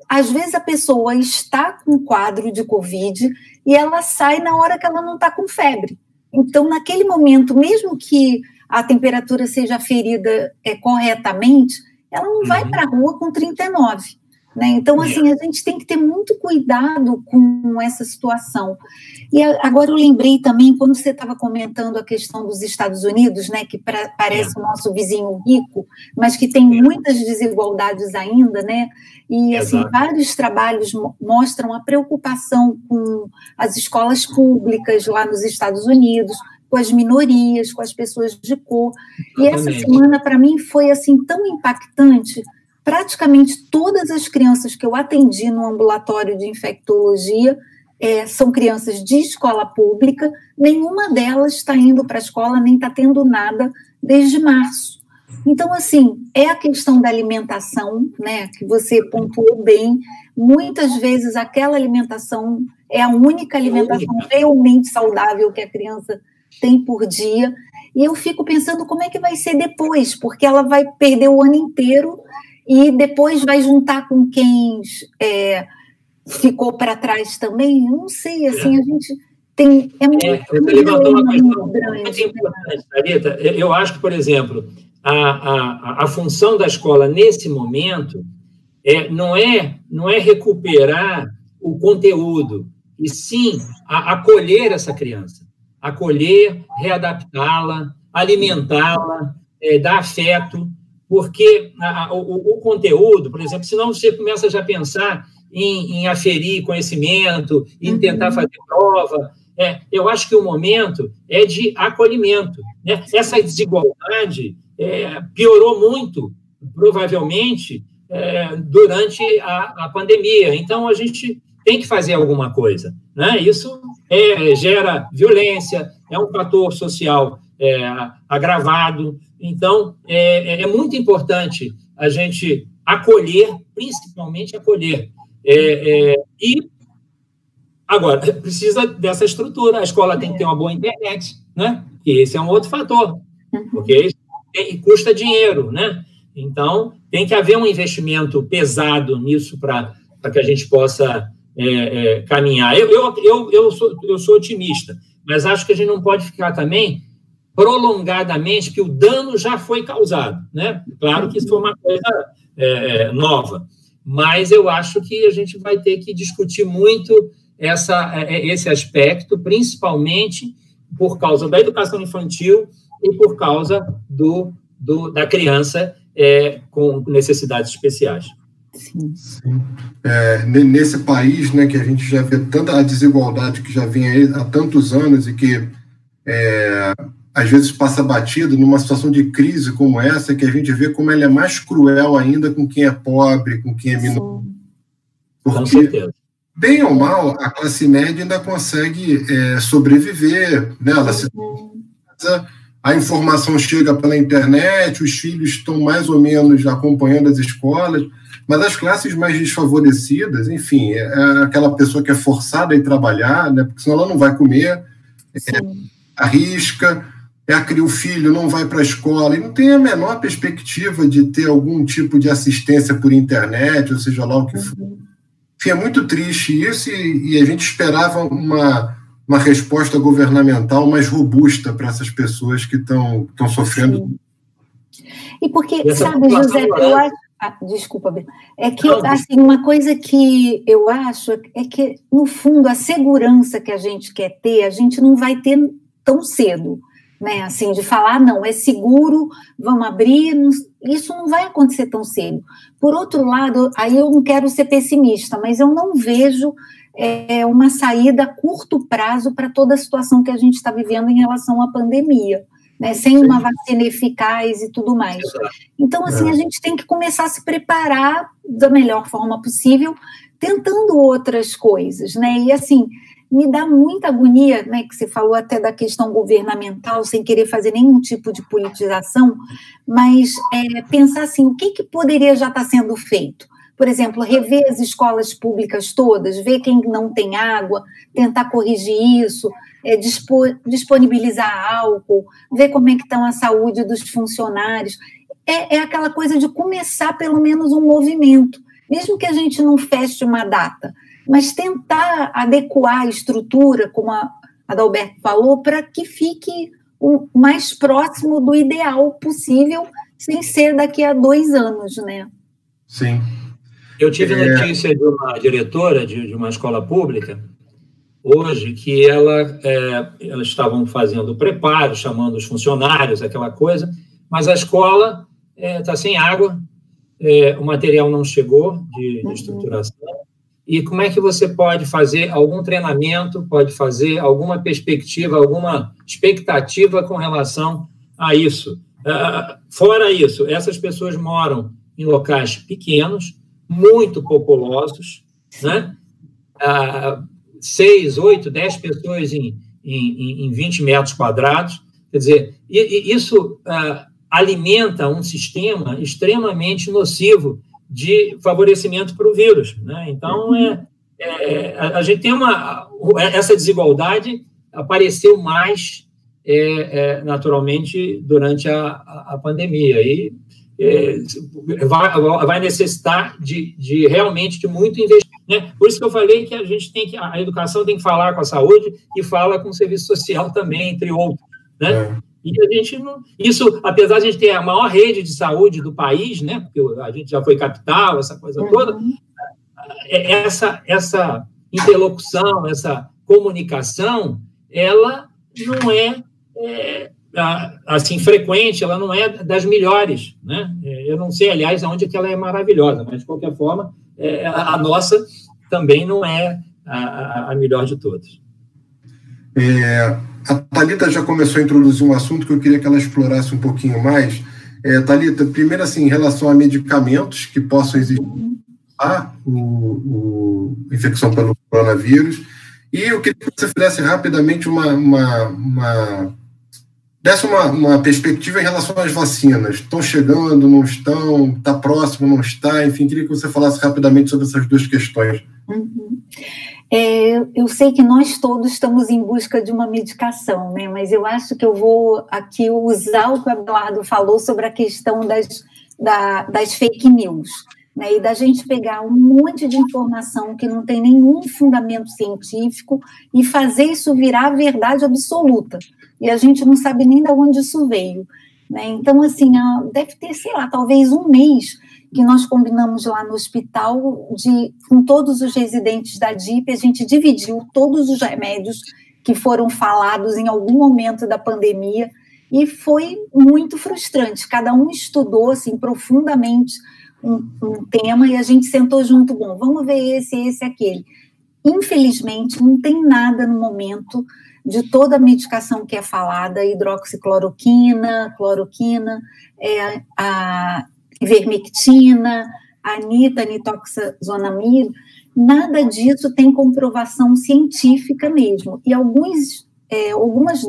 às vezes a pessoa está com quadro de Covid e ela sai na hora que ela não está com febre. Então, naquele momento, mesmo que a temperatura seja aferida corretamente, ela não vai para a rua com 39. Né? Então, assim, a gente tem que ter muito cuidado com essa situação. E agora eu lembrei também, quando você estava comentando a questão dos Estados Unidos, né, que parece o nosso vizinho rico, mas que tem muitas desigualdades ainda, né? E, assim, vários trabalhos mostram a preocupação com as escolas públicas lá nos Estados Unidos, com as minorias, com as pessoas de cor. E essa semana, para mim, foi assim tão impactante. Praticamente todas as crianças que eu atendi no ambulatório de infectologia são crianças de escola pública, nenhuma delas está indo para a escola, nem está tendo nada desde março. Então, assim, é a questão da alimentação, né, que você pontuou bem. Muitas vezes aquela alimentação é a única alimentação realmente saudável que a criança tem por dia. E eu fico pensando como é que vai ser depois, porque ela vai perder o ano inteiro e depois vai juntar com quem ficou para trás também. Eu não sei, assim, a gente tem...
Você levantou uma questão muito importante, Thalita. Eu acho que, por exemplo, a função da escola nesse momento não é recuperar o conteúdo, e sim acolher essa criança, acolher, readaptá-la, alimentá-la, dar afeto, porque o conteúdo, por exemplo, senão você começa já a pensar em aferir conhecimento, em tentar fazer prova. Eu acho que o momento é de acolhimento, né? Essa desigualdade piorou muito, provavelmente, durante a pandemia. Então, a gente tem que fazer alguma coisa, né? Isso gera violência, é um fator social agravado. Então, é muito importante a gente acolher, principalmente acolher. E, agora, precisa dessa estrutura. A escola tem que ter uma boa internet, né? E esse é um outro fator, porque isso custa dinheiro, né? Então, tem que haver um investimento pesado nisso para que a gente possa caminhar. Eu sou otimista, mas acho que a gente não pode ficar também prolongadamente, que o dano já foi causado, né? Claro que isso foi uma coisa nova, mas eu acho que a gente vai ter que discutir muito esse aspecto, principalmente por causa da educação infantil e por causa da criança com necessidades especiais.
Sim.
Sim. Nesse país, né, que a gente já vê tanta a desigualdade que já vem aí há tantos anos e que às vezes passa batido numa situação de crise como essa, que a gente vê como ela é mais cruel ainda com quem é pobre, com quem é minoritário. Porque, bem ou mal, a classe média ainda consegue sobreviver, né? A informação chega pela internet, os filhos estão mais ou menos acompanhando as escolas, mas as classes mais desfavorecidas, enfim, aquela pessoa que é forçada a ir trabalhar, né? Porque senão ela não vai comer, arrisca, o filho não vai para a escola e não tem a menor perspectiva de ter algum tipo de assistência por internet, ou seja lá o que for. Enfim, é muito triste isso e a gente esperava uma resposta governamental mais robusta para essas pessoas que estão sofrendo.
Sim. E porque, sabe, José, eu acho... desculpa, Bê. É que, assim, uma coisa que eu acho é que, no fundo, a segurança que a gente quer ter, a gente não vai ter tão cedo, né? Assim, de falar, não, é seguro, vamos abrir, isso não vai acontecer tão cedo. Por outro lado, aí eu não quero ser pessimista, mas eu não vejo uma saída a curto prazo para toda a situação que a gente está vivendo em relação à pandemia, né? Sem uma vacina eficaz e tudo mais. Então, assim, a gente tem que começar a se preparar da melhor forma possível, tentando outras coisas, né? E, assim, me dá muita agonia, né, que você falou até da questão governamental, sem querer fazer nenhum tipo de politização, mas pensar assim, o que poderia já estar sendo feito? Por exemplo, rever as escolas públicas todas, ver quem não tem água, tentar corrigir isso, disponibilizar álcool, ver como é que está a saúde dos funcionários. É aquela coisa de começar pelo menos um movimento, mesmo que a gente não feche uma data, mas tentar adequar a estrutura, como a Adalberto falou, para que fique o mais próximo do ideal possível, sem ser daqui a 2 anos, né?
Sim.
Eu tive notícia de uma diretora de uma escola pública, hoje, que elas estavam fazendo o preparo, chamando os funcionários, aquela coisa, mas a escola está sem água, o material não chegou de estruturação, e como é que você pode fazer algum treinamento, pode fazer alguma perspectiva, alguma expectativa com relação a isso. Fora isso, essas pessoas moram em locais pequenos, muito populosos, né? 6, 8, 10 pessoas em 20 metros quadrados. Quer dizer, isso alimenta um sistema extremamente nocivo de favorecimento para o vírus, né? Então, a gente tem essa desigualdade apareceu mais, naturalmente, durante a pandemia, e vai necessitar realmente de muito investimento, né? Por isso que eu falei que a educação tem que falar com a saúde e fala com o serviço social também, entre outros, né? E a gente não... Isso, apesar de a gente ter a maior rede de saúde do país, né? Porque a gente já foi capital, essa coisa toda, essa interlocução, essa comunicação, ela não é assim, frequente, ela não é das melhores, né? Eu não sei, aliás, aonde é que ela é maravilhosa, mas, de qualquer forma, a nossa também não é a melhor de todas.
A Thalita já começou a introduzir um assunto que eu queria que ela explorasse um pouquinho mais. Thalita, primeiro, assim, em relação a medicamentos que possam existir a infecção pelo coronavírus, e eu queria que você fizesse rapidamente desse uma perspectiva em relação às vacinas. Estão chegando, não estão? Está próximo, não está? Enfim, queria que você falasse rapidamente sobre essas duas questões.
Eu sei que nós todos estamos em busca de uma medicação, né? Mas eu acho que eu vou aqui usar o que o Abelardo falou sobre a questão das fake news, né? E da gente pegar um monte de informação que não tem nenhum fundamento científico e fazer isso virar verdade absoluta. E a gente não sabe nem de onde isso veio, né? Então, assim, deve ter, sei lá, talvez um mês que nós combinamos lá no hospital, com todos os residentes da DIP, a gente dividiu todos os remédios que foram falados em algum momento da pandemia, e foi muito frustrante. Cada um estudou, assim, profundamente um tema, e a gente sentou junto, bom, vamos ver esse, aquele. Infelizmente, não tem nada no momento de toda a medicação que é falada, hidroxicloroquina, cloroquina, a ivermectina, a nitoxazonamida, nada disso tem comprovação científica mesmo. E algumas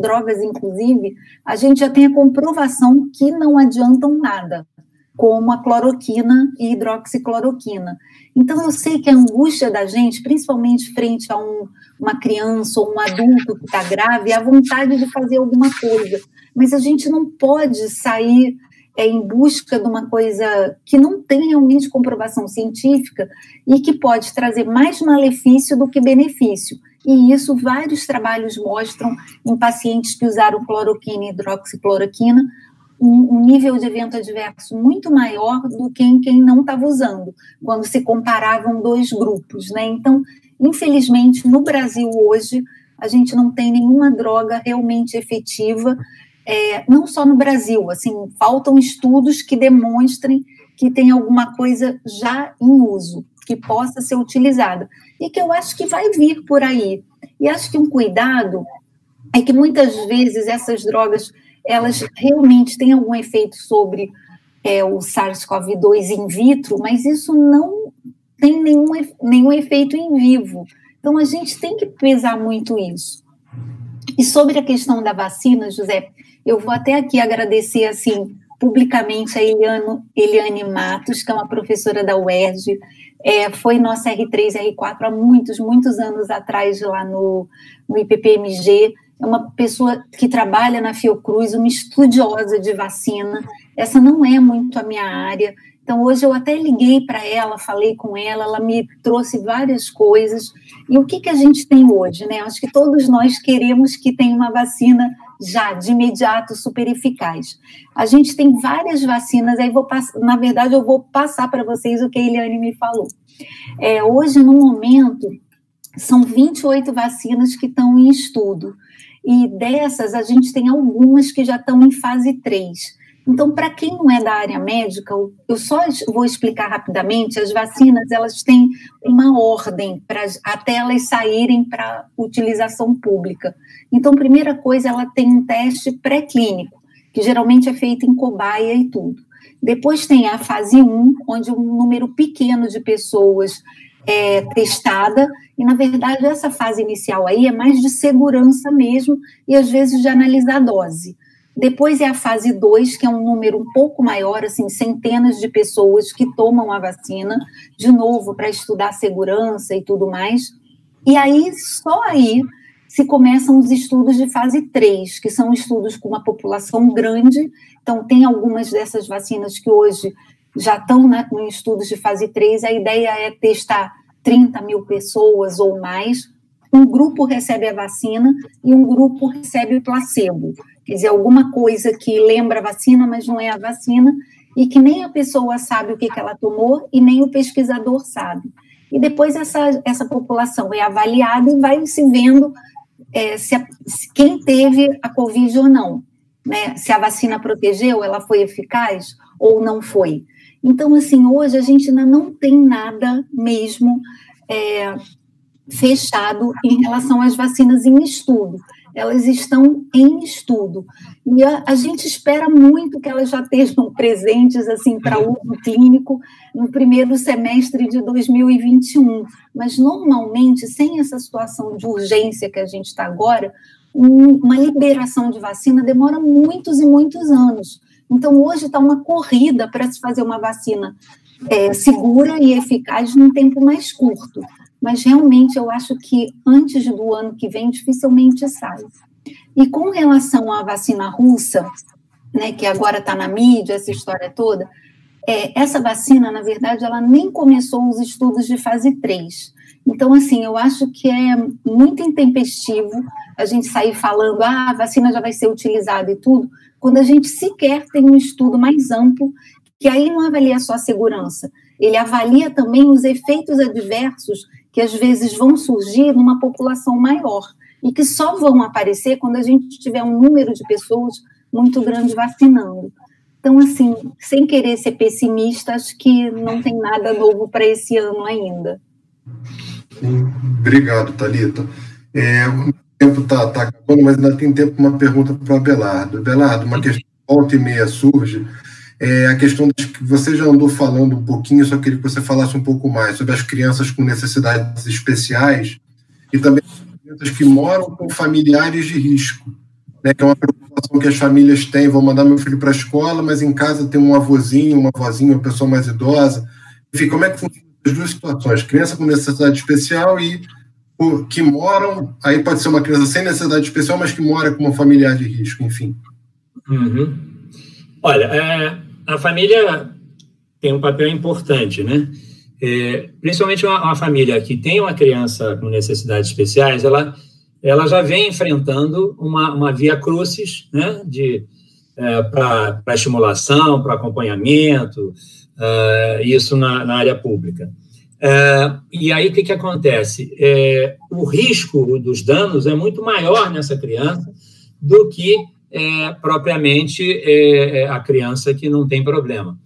drogas, inclusive, a gente já tem a comprovação que não adiantam nada, como a cloroquina e hidroxicloroquina. Então, eu sei que a angústia da gente, principalmente frente a uma criança ou um adulto que está grave, é a vontade de fazer alguma coisa. Mas a gente não pode sair em busca de uma coisa que não tem realmente comprovação científica e que pode trazer mais malefício do que benefício. E isso vários trabalhos mostram em pacientes que usaram cloroquina e hidroxicloroquina, um nível de evento adverso muito maior do que em quem não estava usando, quando se comparavam dois grupos, né? Então, infelizmente, no Brasil hoje, a gente não tem nenhuma droga realmente efetiva, não só no Brasil, assim, faltam estudos que demonstrem que tem alguma coisa já em uso, que possa ser utilizada, e que eu acho que vai vir por aí. E acho que um cuidado é que muitas vezes essas drogas, elas realmente têm algum efeito sobre o SARS-CoV-2 in vitro, mas isso não tem nenhum efeito em vivo. Então, a gente tem que pesar muito isso. E sobre a questão da vacina, José, eu vou até aqui agradecer, assim, publicamente a Eliane Matos, que é uma professora da UERJ, foi nossa R3, R4 há muitos anos atrás, lá no IPPMG, é uma pessoa que trabalha na Fiocruz, uma estudiosa de vacina. Essa não é muito a minha área. Então, hoje eu até liguei para ela, falei com ela, ela me trouxe várias coisas. E o que a gente tem hoje, né? Acho que todos nós queremos que tenha uma vacina já, de imediato, super eficaz. A gente tem várias vacinas, aí na verdade eu vou passar para vocês o que a Eliane me falou. Hoje, no momento, são 28 vacinas que estão em estudo. E dessas, a gente tem algumas que já estão em fase 3. Então, para quem não é da área médica, eu só vou explicar rapidamente, as vacinas, elas têm uma ordem até elas saírem para utilização pública. Então, primeira coisa, ela tem um teste pré-clínico, que geralmente é feito em cobaia e tudo. Depois tem a fase 1, onde um número pequeno de pessoas é testada, e, na verdade, essa fase inicial aí é mais de segurança mesmo, e às vezes de analisar a dose. Depois é a fase 2, que é um número um pouco maior, assim, centenas de pessoas que tomam a vacina, de novo, para estudar a segurança e tudo mais. E aí, só aí, se começam os estudos de fase 3, que são estudos com uma população grande. Então, tem algumas dessas vacinas que hoje já estão, né, em estudos de fase 3, a ideia é testar 30 mil pessoas ou mais. Um grupo recebe a vacina e um grupo recebe o placebo. Quer dizer, alguma coisa que lembra a vacina, mas não é a vacina, e que nem a pessoa sabe o que ela tomou e nem o pesquisador sabe. E depois essa população é avaliada e vai se vendo quem teve a Covid ou não, né? Se a vacina protegeu, ela foi eficaz ou não foi. Então, assim, hoje a gente ainda não tem nada mesmo fechado em relação às vacinas em estudo. Elas estão em estudo. E a gente espera muito que elas já estejam presentes assim, para uso clínico no primeiro semestre de 2021. Mas, normalmente, sem essa situação de urgência que a gente está agora, uma liberação de vacina demora muitos e muitos anos. Então, hoje está uma corrida para se fazer uma vacina segura e eficaz num tempo mais curto. Mas, realmente, eu acho que antes do ano que vem, dificilmente sai. E com relação à vacina russa, né, que agora está na mídia, essa história toda, essa vacina, na verdade, ela nem começou os estudos de fase 3. Então, assim, eu acho que é muito intempestivo a gente sair falando, a vacina já vai ser utilizada e tudo, quando a gente sequer tem um estudo mais amplo, que aí não avalia só a segurança, ele avalia também os efeitos adversos que às vezes vão surgir numa população maior e que só vão aparecer quando a gente tiver um número de pessoas muito grande vacinando. Então, assim, sem querer ser pessimista, acho que não tem nada novo para esse ano ainda.
Sim, obrigado, Thalita. O tempo está acabando, mas ainda tem tempo para uma pergunta para o Abelardo. Abelardo, uma questão que volta e meia surge, a questão que você já andou falando um pouquinho, só queria que você falasse um pouco mais sobre as crianças com necessidades especiais e também as crianças que moram com familiares de risco, né, que é uma preocupação que as famílias têm. Vou mandar meu filho para a escola, mas em casa tem um avôzinho, uma avózinha, uma pessoa mais idosa. Enfim, como é que funciona as duas situações? Criança com necessidade especial e que moram, aí pode ser uma criança sem necessidade especial, mas que mora com um familiar de risco, enfim.
Uhum. Olha, a família tem um papel importante, né? Principalmente uma família que tem uma criança com necessidades especiais, ela já vem enfrentando uma via crucis, né? Para estimulação, para acompanhamento, isso na área pública. E aí, o que acontece? O risco dos danos é muito maior nessa criança do que propriamente a criança que não tem problema.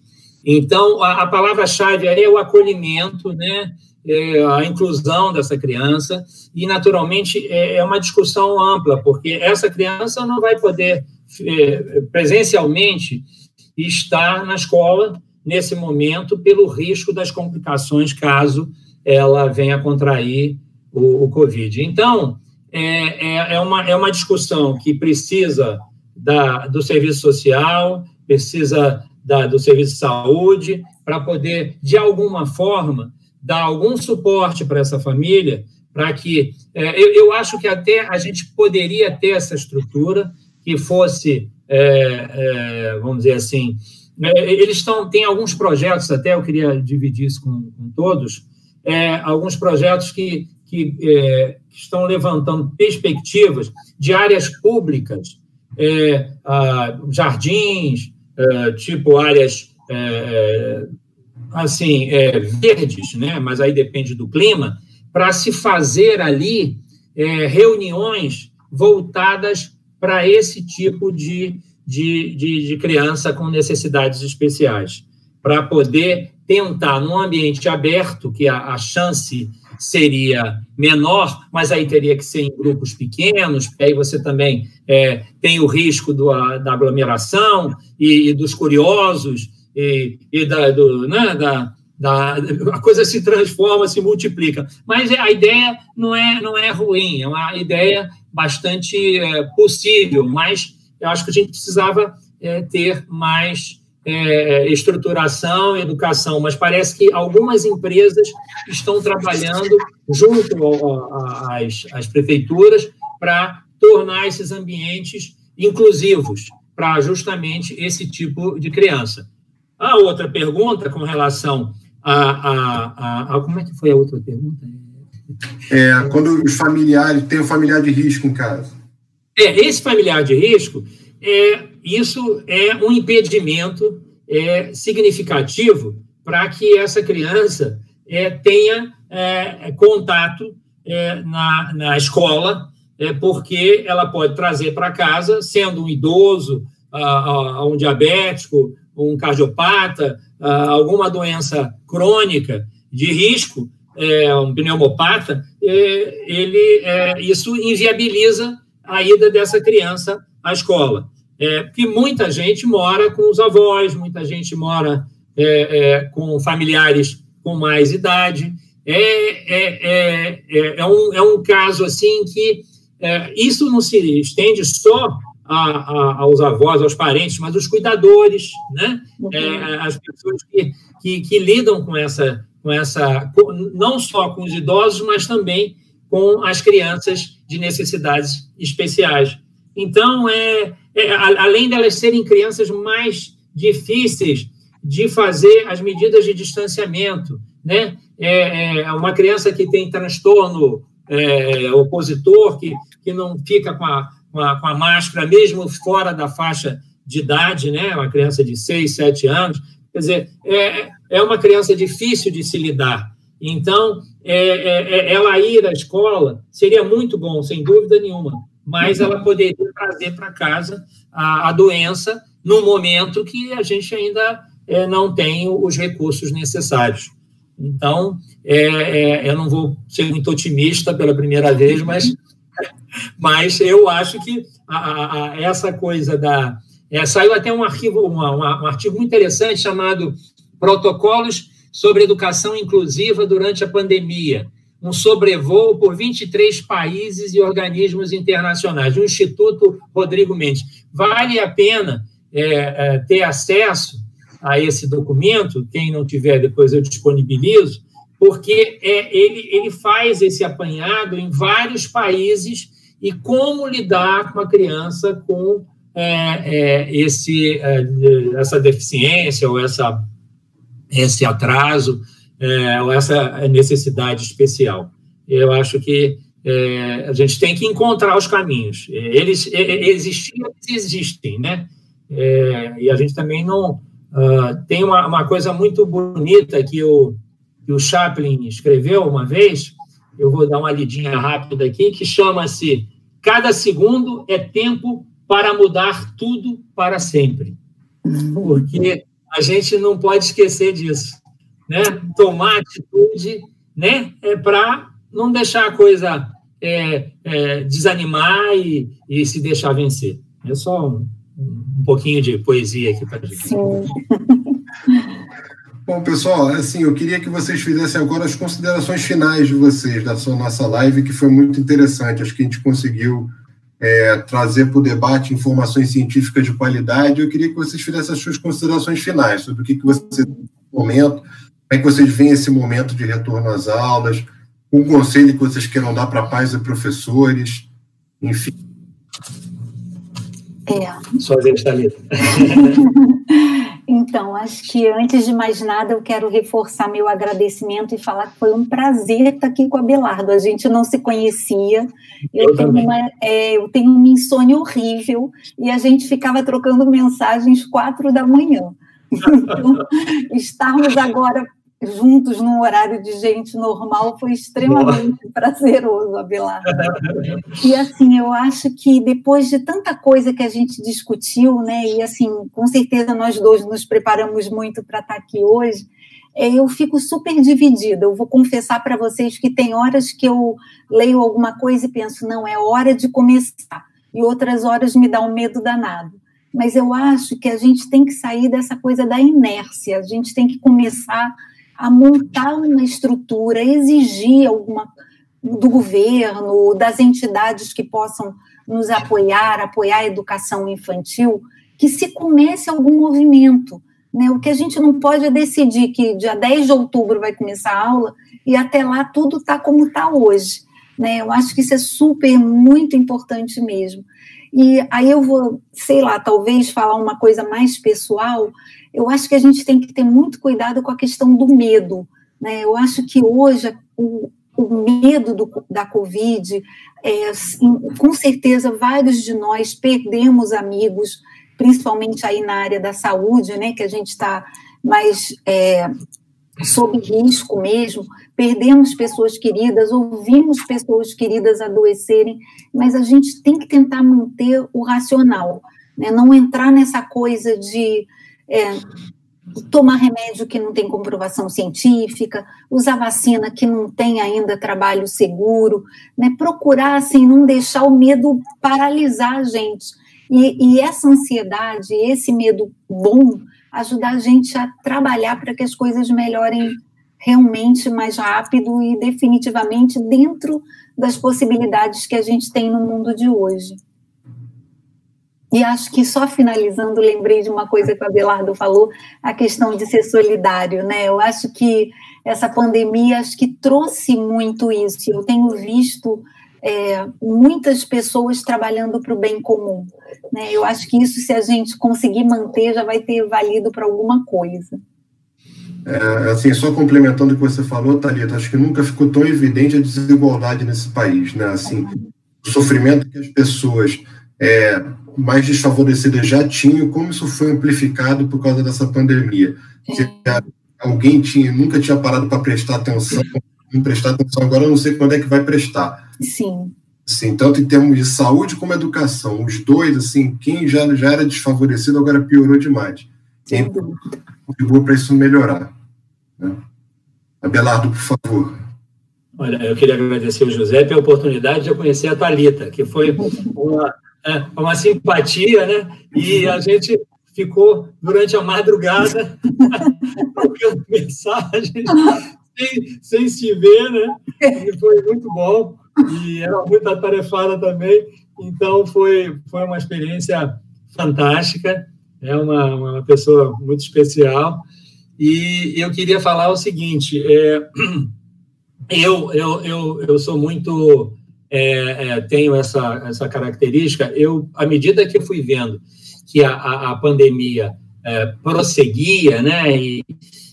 Então, a palavra-chave aí é o acolhimento, né? A inclusão dessa criança, e, naturalmente, é uma discussão ampla, porque essa criança não vai poder presencialmente estar na escola nesse momento pelo risco das complicações caso ela venha contrair o Covid. Então, é uma discussão que precisa do serviço social, precisa do serviço de saúde, para poder, de alguma forma, dar algum suporte para essa família, para que... eu acho que até a gente poderia ter essa estrutura que fosse, vamos dizer assim... Eles têm alguns projetos, até eu queria dividir isso com todos, alguns projetos que estão levantando perspectivas de áreas públicas, jardins, tipo áreas assim, verdes, né? Mas aí depende do clima, para se fazer ali reuniões voltadas para esse tipo de de criança com necessidades especiais, para poder tentar, num ambiente aberto, que a chance seria menor, mas aí teria que ser em grupos pequenos, porque aí você também tem o risco da aglomeração e dos curiosos, a coisa se transforma, se multiplica. Mas a ideia não é ruim, é uma ideia bastante possível, mas eu acho que a gente precisava ter mais estruturação, educação, mas parece que algumas empresas estão trabalhando junto às prefeituras para tornar esses ambientes inclusivos para justamente esse tipo de criança. A outra pergunta com relação como é que foi a outra pergunta?
Quando os familiares têm um familiar de risco em casa.
Esse familiar de risco, isso é um impedimento significativo para que essa criança tenha contato na escola, porque ela pode trazer para casa, sendo um idoso, um diabético, um cardiopata, alguma doença crônica de risco, um pneumopata, isso inviabiliza a ida dessa criança à escola. Porque muita gente mora com os avós, muita gente mora com familiares com mais idade. É um caso assim que isso não se estende só aos avós, aos parentes, mas os cuidadores, né? As pessoas que lidam com essa, não só com os idosos, mas também com as crianças de necessidades especiais. Então, além de elas serem crianças mais difíceis de fazer as medidas de distanciamento, né? Uma criança que tem transtorno opositor, que não fica com a máscara, mesmo fora da faixa de idade, né? Uma criança de 6, 7 anos, quer dizer, é uma criança difícil de se lidar. Então, ela ir à escola seria muito bom, sem dúvida nenhuma, mas ela poderia trazer para casa a doença num momento que a gente ainda não tem os recursos necessários. Então, eu não vou ser muito otimista pela primeira vez, mas eu acho que essa coisa saiu até um artigo muito interessante chamado Protocolos sobre Educação Inclusiva durante a Pandemia, um sobrevoo por 23 países e organismos internacionais, do Instituto Rodrigo Mendes. Vale a pena ter acesso a esse documento, quem não tiver, depois eu disponibilizo, porque ele faz esse apanhado em vários países e como lidar com a criança com essa deficiência ou esse atraso, ou essa necessidade especial. Eu acho que a gente tem que encontrar os caminhos. Eles existem, né? E a gente também não... tem uma coisa muito bonita que o Chaplin escreveu uma vez, eu vou dar uma lidinha rápida aqui, que chama-se Cada Segundo é Tempo para Mudar Tudo para Sempre. Porque a gente não pode esquecer disso, né? Tomar atitude, né? Para não deixar a coisa desanimar e se deixar vencer. É só um pouquinho de poesia aqui para a gente.
Bom, pessoal, assim, eu queria que vocês fizessem agora as considerações finais de vocês da nossa live, que foi muito interessante. Acho que a gente conseguiu trazer para o debate informações científicas de qualidade. Eu queria que vocês fizessem as suas considerações finais sobre o que vocês momento, como é que vocês veem esse momento de retorno às aulas, um conselho que vocês queiram dar para pais e professores, enfim.
Só vez, Thalita.
Então, acho que antes de mais nada eu quero reforçar meu agradecimento e falar que foi um prazer estar aqui com o Abelardo. A gente não se conhecia, eu tenho uma insônia horrível e a gente ficava trocando mensagens 4 da manhã. Então, estarmos agora juntos num horário de gente normal foi extremamente prazeroso, Abelardo. E, assim, eu acho que depois de tanta coisa que a gente discutiu, né, e, assim, com certeza nós dois nos preparamos muito para estar aqui hoje, eu fico super dividida. Eu vou confessar para vocês que tem horas que eu leio alguma coisa e penso, não, é hora de começar. E outras horas me dá um medo danado. Mas eu acho que a gente tem que sair dessa coisa da inércia, a gente tem que começar a montar uma estrutura, exigir alguma do governo, das entidades que possam nos apoiar a educação infantil, que se comece algum movimento, né? O que a gente não pode é decidir que dia 10 de outubro vai começar a aula e até lá tudo está como está hoje, né? Eu acho que isso é muito importante mesmo. E aí eu vou, sei lá, talvez falar uma coisa mais pessoal. Eu acho que a gente tem que ter muito cuidado com a questão do medo, né? Eu acho que hoje o medo da Covid, com certeza vários de nós perdemos amigos, principalmente aí na área da saúde, né, que a gente está mais sob risco mesmo, perdemos pessoas queridas, ouvimos pessoas queridas adoecerem, mas a gente tem que tentar manter o racional, né? Não entrar nessa coisa de tomar remédio que não tem comprovação científica, usar vacina que não tem ainda trabalho seguro, né? Procurar, assim, não deixar o medo paralisar a gente. E essa ansiedade, esse medo bom, ajudar a gente a trabalhar para que as coisas melhorem realmente mais rápido e definitivamente dentro das possibilidades que a gente tem no mundo de hoje. E acho que, só finalizando, lembrei de uma coisa que o Abelardo falou, a questão de ser solidário, né? Eu acho que essa pandemia, acho que trouxe muito isso. Eu tenho visto muitas pessoas trabalhando para o bem comum, né? Eu acho que isso, se a gente conseguir manter, já vai ter valido para alguma coisa.
Assim, só complementando o que você falou, Thalita, acho que nunca ficou tão evidente a desigualdade nesse país, né? Assim, o sofrimento que as pessoas mais desfavorecidas já tinham, como isso foi amplificado por causa dessa pandemia. Se alguém nunca tinha parado para prestar atenção, não prestar atenção, agora eu não sei quando é que vai prestar.
Sim.
Sim, tanto em termos de saúde como educação. Os dois, assim, quem já era desfavorecido, agora piorou demais. Quem contribuiu para isso melhorar, né? Abelardo, por favor.
Olha, eu queria agradecer ao José pela oportunidade de conhecer a Thalita, que foi uma simpatia, né? E a gente ficou durante a madrugada trocando mensagens sem se ver, né? E foi muito bom. E era muito atarefada também, então foi uma experiência fantástica, é uma pessoa muito especial. E eu queria falar o seguinte, eu sou muito, tenho essa característica, à medida que eu fui vendo que a pandemia prosseguia, né,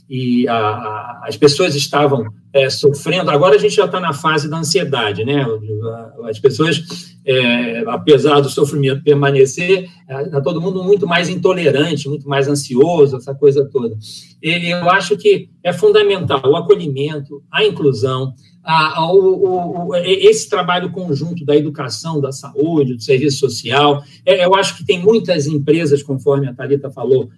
e as pessoas estavam sofrendo. Agora a gente já está na fase da ansiedade, né? As pessoas, apesar do sofrimento permanecer, está todo mundo muito mais intolerante, muito mais ansioso, essa coisa toda. E eu acho que é fundamental o acolhimento, a inclusão, esse trabalho conjunto da educação, da saúde, do serviço social. Eu acho que tem muitas empresas, conforme a Thalita falou,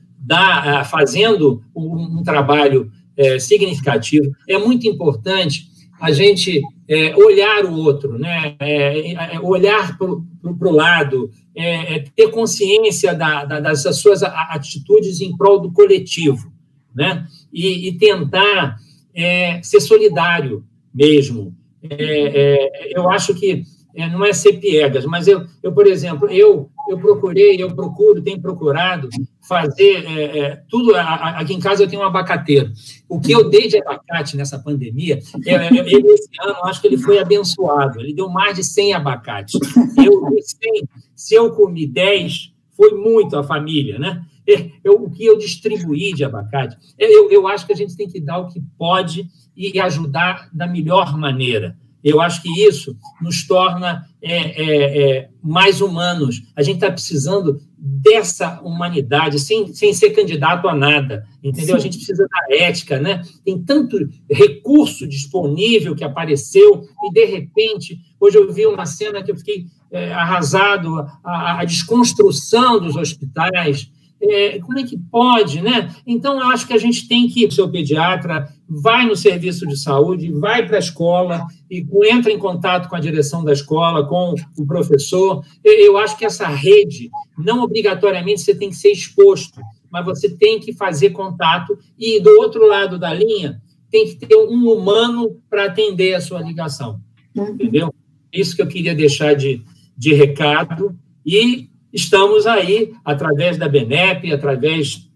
fazendo um trabalho significativo. É muito importante a gente olhar o outro, né? Olhar para o lado, ter consciência das suas atitudes em prol do coletivo, né? E tentar ser solidário mesmo. Eu acho que não é ser piegas, mas por exemplo, eu tenho procurado fazer tudo. Aqui em casa eu tenho um abacateiro. O que eu dei de abacate nessa pandemia, ele, esse ano, acho que ele foi abençoado. Ele deu mais de 100 abacates. Eu dei 100. Se eu comi 10, foi muito a família, né? O que eu distribuí de abacate, eu acho que a gente tem que dar o que pode e ajudar da melhor maneira.
Eu acho que isso nos torna mais humanos. A gente está precisando dessa humanidade, sem ser candidato a nada, entendeu? Sim. A gente precisa da ética, né? Tem tanto recurso disponível que apareceu e, de repente, hoje eu vi uma cena que eu fiquei arrasado, a desconstrução dos hospitais. Como é que pode, né? Então, eu acho que a gente tem que, o seu pediatra vai no serviço de saúde, vai para a escola e entra em contato com a direção da escola, com o professor. Eu acho que essa rede, não obrigatoriamente você tem que ser exposto, mas você tem que fazer contato e, do outro lado da linha, tem que ter um humano para atender a sua ligação, entendeu? Isso que eu queria deixar de recado. E estamos aí, através da BNEP, através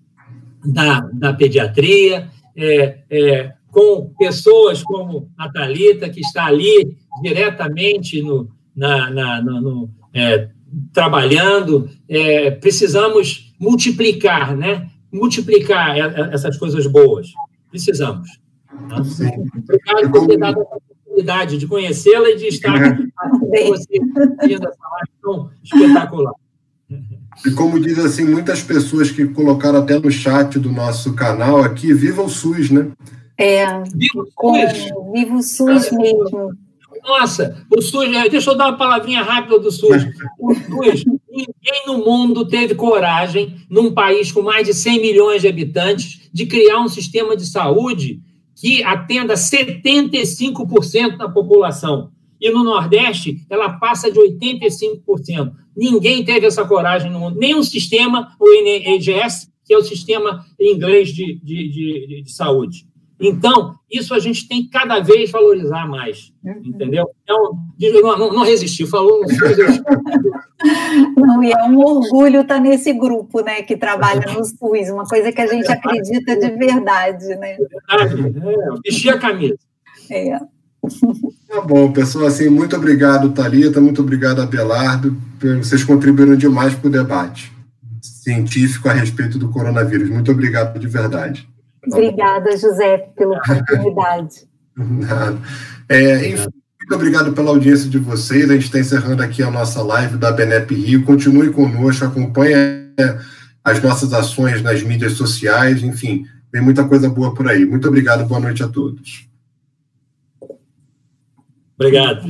da pediatria, com pessoas como a Thalita, que está ali diretamente trabalhando. Precisamos multiplicar, né? Multiplicar essas coisas boas. Precisamos. Tá? Obrigado por ter dado a oportunidade de conhecê-la e de estar com você fazendo essa live tão espetacular.
E como diz assim, muitas pessoas que colocaram até no chat do nosso canal aqui, viva o SUS, né?
Viva o SUS mesmo.
Nossa, o SUS, deixa eu dar uma palavrinha rápida do SUS. O SUS, ninguém no mundo teve coragem, num país com mais de 100 milhões de habitantes, de criar um sistema de saúde que atenda 75% da população. E no Nordeste, ela passa de 85%. Ninguém teve essa coragem no mundo. Nem um sistema, o NHS, que é o sistema inglês de saúde. Então, isso a gente tem que cada vez valorizar mais, entendeu? Então, não resistir, falou.
Não, e é um orgulho estar nesse grupo, né, que trabalha no SUS, uma coisa que a gente acredita de verdade, né?
Vestir a camisa.
Tá bom, pessoal, assim, muito obrigado, Thalita, muito obrigado, Abelardo, vocês contribuíram demais para o debate científico a respeito do coronavírus. Muito obrigado de verdade.
Obrigada, José, pela oportunidade.
Nada. Enfim, muito obrigado pela audiência de vocês. A gente está encerrando aqui a nossa live da BNEP Rio. Continue conosco, acompanhe as nossas ações nas mídias sociais. Enfim, tem muita coisa boa por aí. Muito obrigado, boa noite a todos.
Obrigado.